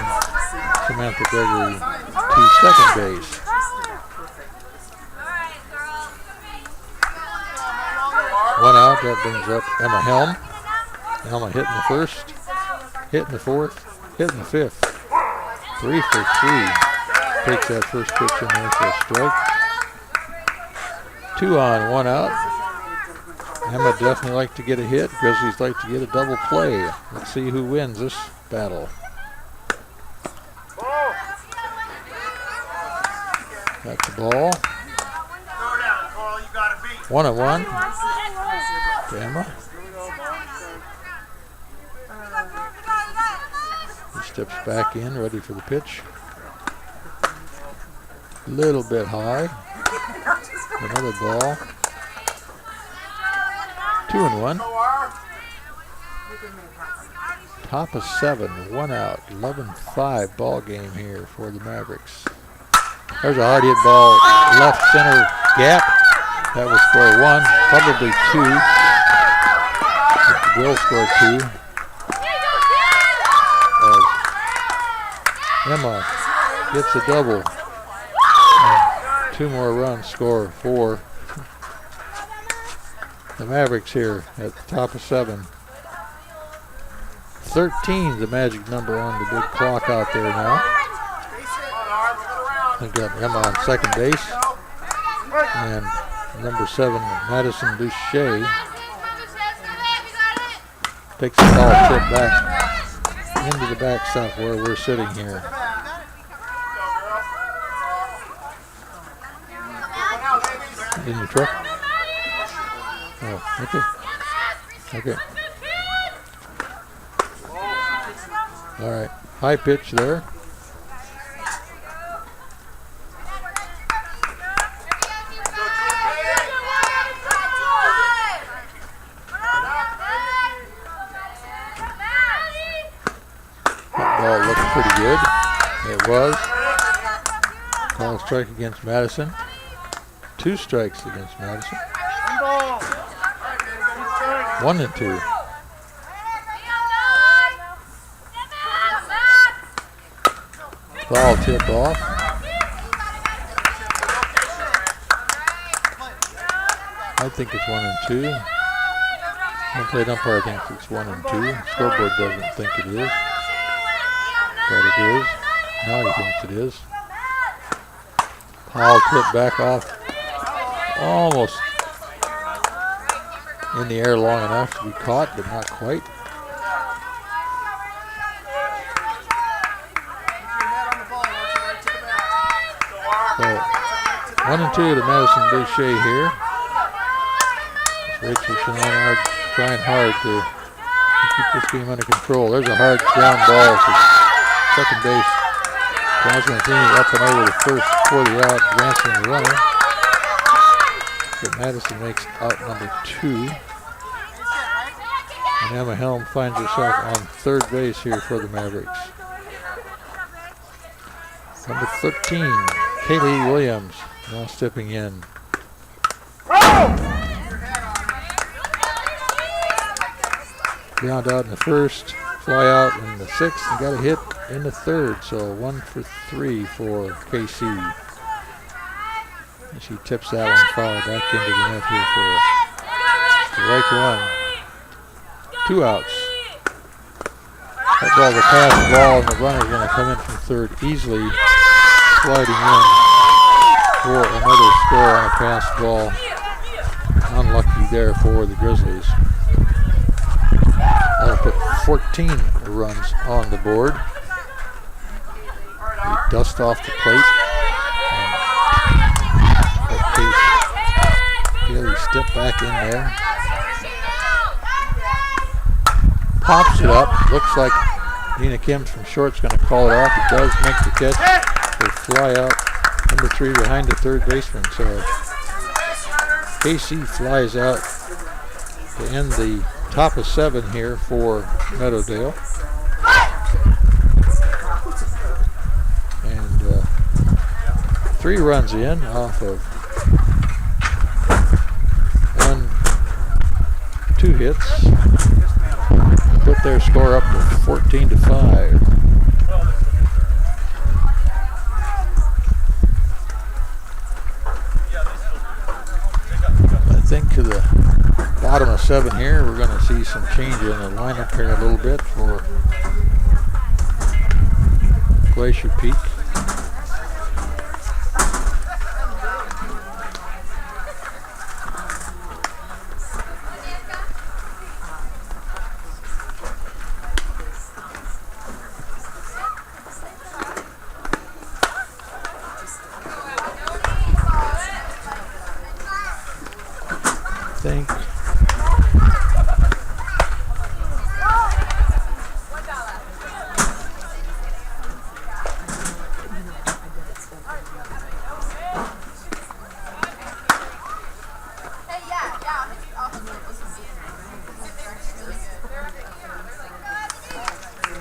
S1: Samantha Gregory to second base. One out, that brings up Emma Helm. Emma hit in the first, hit in the fourth, hit in the fifth. 3 for 3. Takes that first pitch in there for a strike. 2 on, 1 out. Emma definitely like to get a hit. Grizzlies like to get a double play. Let's see who wins this battle. That's the ball. 1-1 to Emma. He steps back in, ready for the pitch. A little bit high. Another ball. 2-1. Top of 7, 1 out. 11-5 ball game here for the Mavericks. There's a hard hit ball, left center gap. That will score 1, probably 2. It will score 2. As Emma gets a double. And 2 more runs, score 4. The Mavericks here at the top of 7. 13, the magic number on the big clock out there now. They've got Emma on second base. And number 7, Madison Duche, takes the ball tip back into the backstop where we're sitting here. In your truck? Oh, okay. Okay. All right. High pitch there. That ball looked pretty good. It was. Call strike against Madison. 2 strikes against Madison. 1-2. Ball tip off. I think it's 1-2. Home plate umpire thinks it's 1-2. Scoreboard doesn't think it is, but it is. Now he thinks it is. Powell tip back off almost in the air long enough to be caught, but not quite. So 1-2 to Madison Glacier here. Richardson trying hard to keep this game under control. There's a hard ground ball to second base. Cosmantini up and over the first for the out, advancing the runner. So Madison makes out number 2. And Emma Helm finds herself on third base here for the Mavericks. Number 13, Kaylee Williams, now stepping in. Ground out in the first, fly out in the sixth, and got a hit in the third. So 1 for 3 for KC. And she tips that one foul back into the net here for strike 1. 2 outs. That ball's a pass ball, and the runner's going to come in from third easily, sliding in for another score on a pass ball. Unlucky there for the Grizzlies. That'll put 14 runs on the board. We dust off the plate. Bailey step back in there. Pops it up. Looks like Nina Kim from short's going to call it off. It does make the catch. They fly out number 3 behind the third baseman. So KC flies out to end the top of 7 here for Meadowdale. And 3 runs in off of 2 hits. Put their score up to 14-5. I think to the bottom of 7 here, we're going to see some change in the lineup here a little bit for Glacier Peak.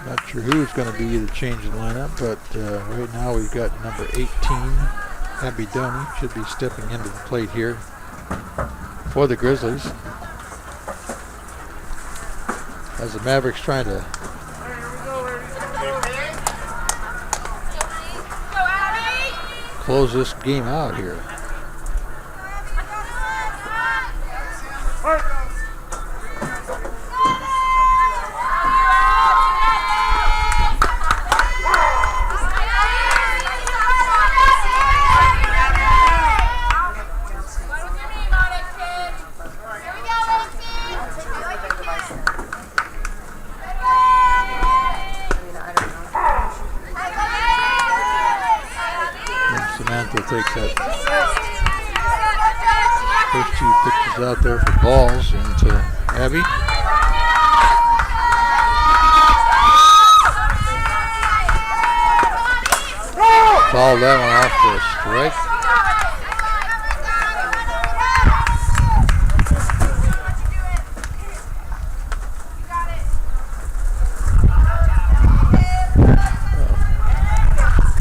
S1: Not sure who's going to be the change in lineup, but right now we've got number 18, Abby Doney, should be stepping into the plate here for the Grizzlies. As the Mavericks trying to close this game out here. Takes that first 2 pitches out there for balls into Abby. Fouled that one off for a strike.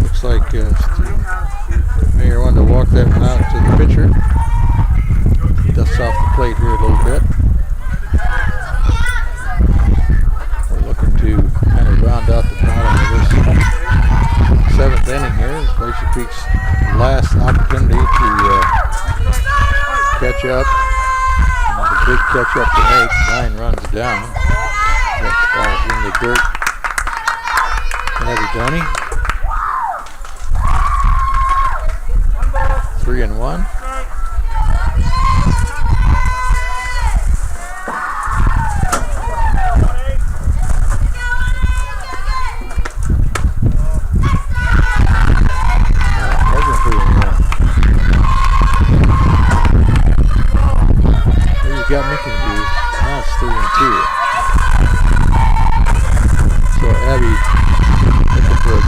S1: Looks like Mayor wanted to walk that one out to the pitcher. Dusts off the plate here a little bit. We're looking to kind of round out the bottom of this 7th inning here. Glacier Peak's last opportunity to catch up. And it's a big catch up to make. 9 runs down. That ball's in the dirt. Abby Doney. 3-1.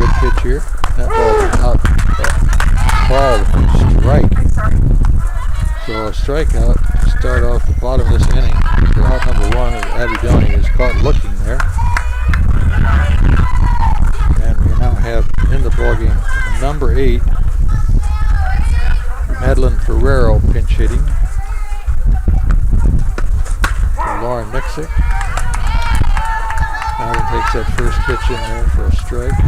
S1: good pitch here. That ball out. Called strike. So a strikeout to start off the bottom of this inning. For out number 1 of Abidoni is caught looking there. And we now have in the ballgame number 8, Madeline Ferrero pinch hitting. Lauren Nixick. Madeline takes that first pitch in there for a strike.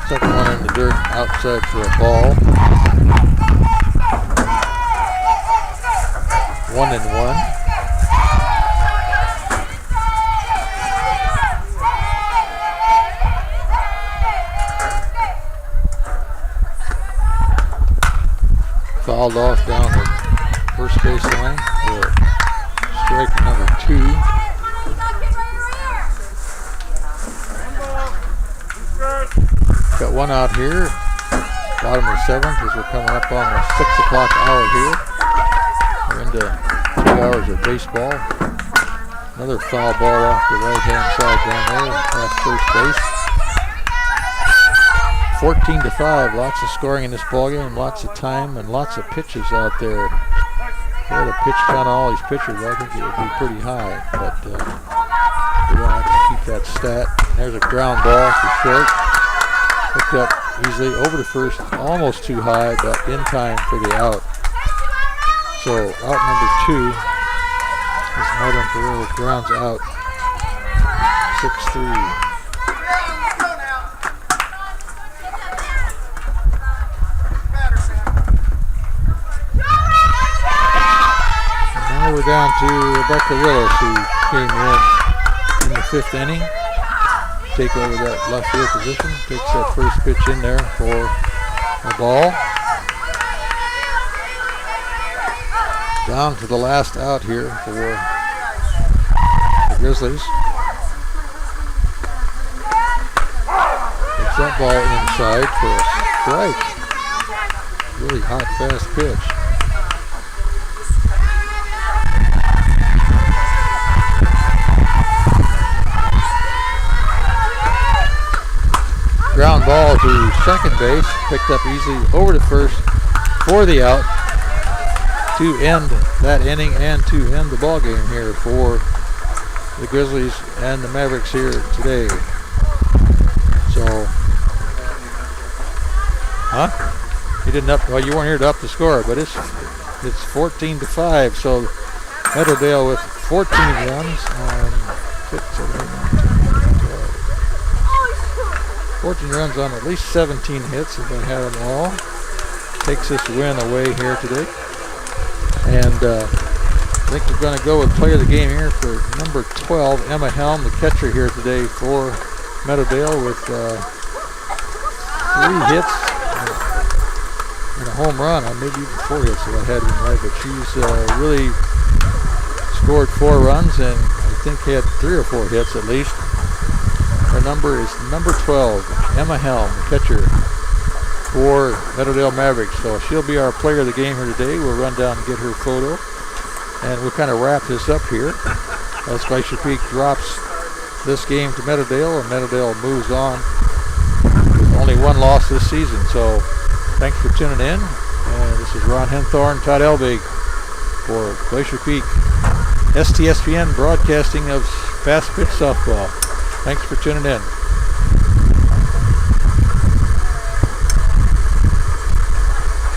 S1: Second one in the dirt outside for a ball. 1-1. Fouled off down the first base line for strike number 2. Got one out here, bottom of the 7th as we're coming up on the 6 o'clock hour here. We're into 2 hours of baseball. Another foul ball off the right-hand side down there past first base. 14-5, lots of scoring in this ballgame, lots of time and lots of pitches out there. If we had a pitch count on all these pitchers, I think it would be pretty high, but we don't have to keep that stat. There's a ground ball for short. Picked up easily over the first, almost too high, but in time for the out. So out number 2 is Madeline Ferrero, grounds out. 6-3. We're down to Rebecca Willis, who came in the 5th inning. Take over that left field position. Takes that first pitch in there for a ball. Down to the last out here for the Grizzlies. Takes that ball inside for a strike. Really hot, fast pitch. Ground ball to second base, picked up easily over to first for the out to end that inning and to end the ball game here for the Grizzlies and the Mavericks here today. So, you didn't up. Well, you weren't here to up the score, but it's 14-5. So Meadowdale with 14 runs on 14 runs on at least 17 hits if they had them all. Takes this win away here today. And I think we're going to go with player of the game here for number 12, Emma Helm, the catcher here today for Meadowdale with 3 hits and a home run, or maybe even 4 hits if I had him right. But she's really scored 4 runs and I think had 3 or 4 hits at least. Her number is number 12, Emma Helm, the catcher for Meadowdale Mavericks. So she'll be our player of the game here today. We'll run down and get her photo. And we'll kind of wrap this up here as Glacier Peak drops this game to Meadowdale, and Meadowdale moves on with only 1 loss this season. So thanks for tuning in. And this is Ron Henthorne, Todd Elbig for Glacier Peak STSPN broadcasting of fast pitch softball. Thanks for tuning in.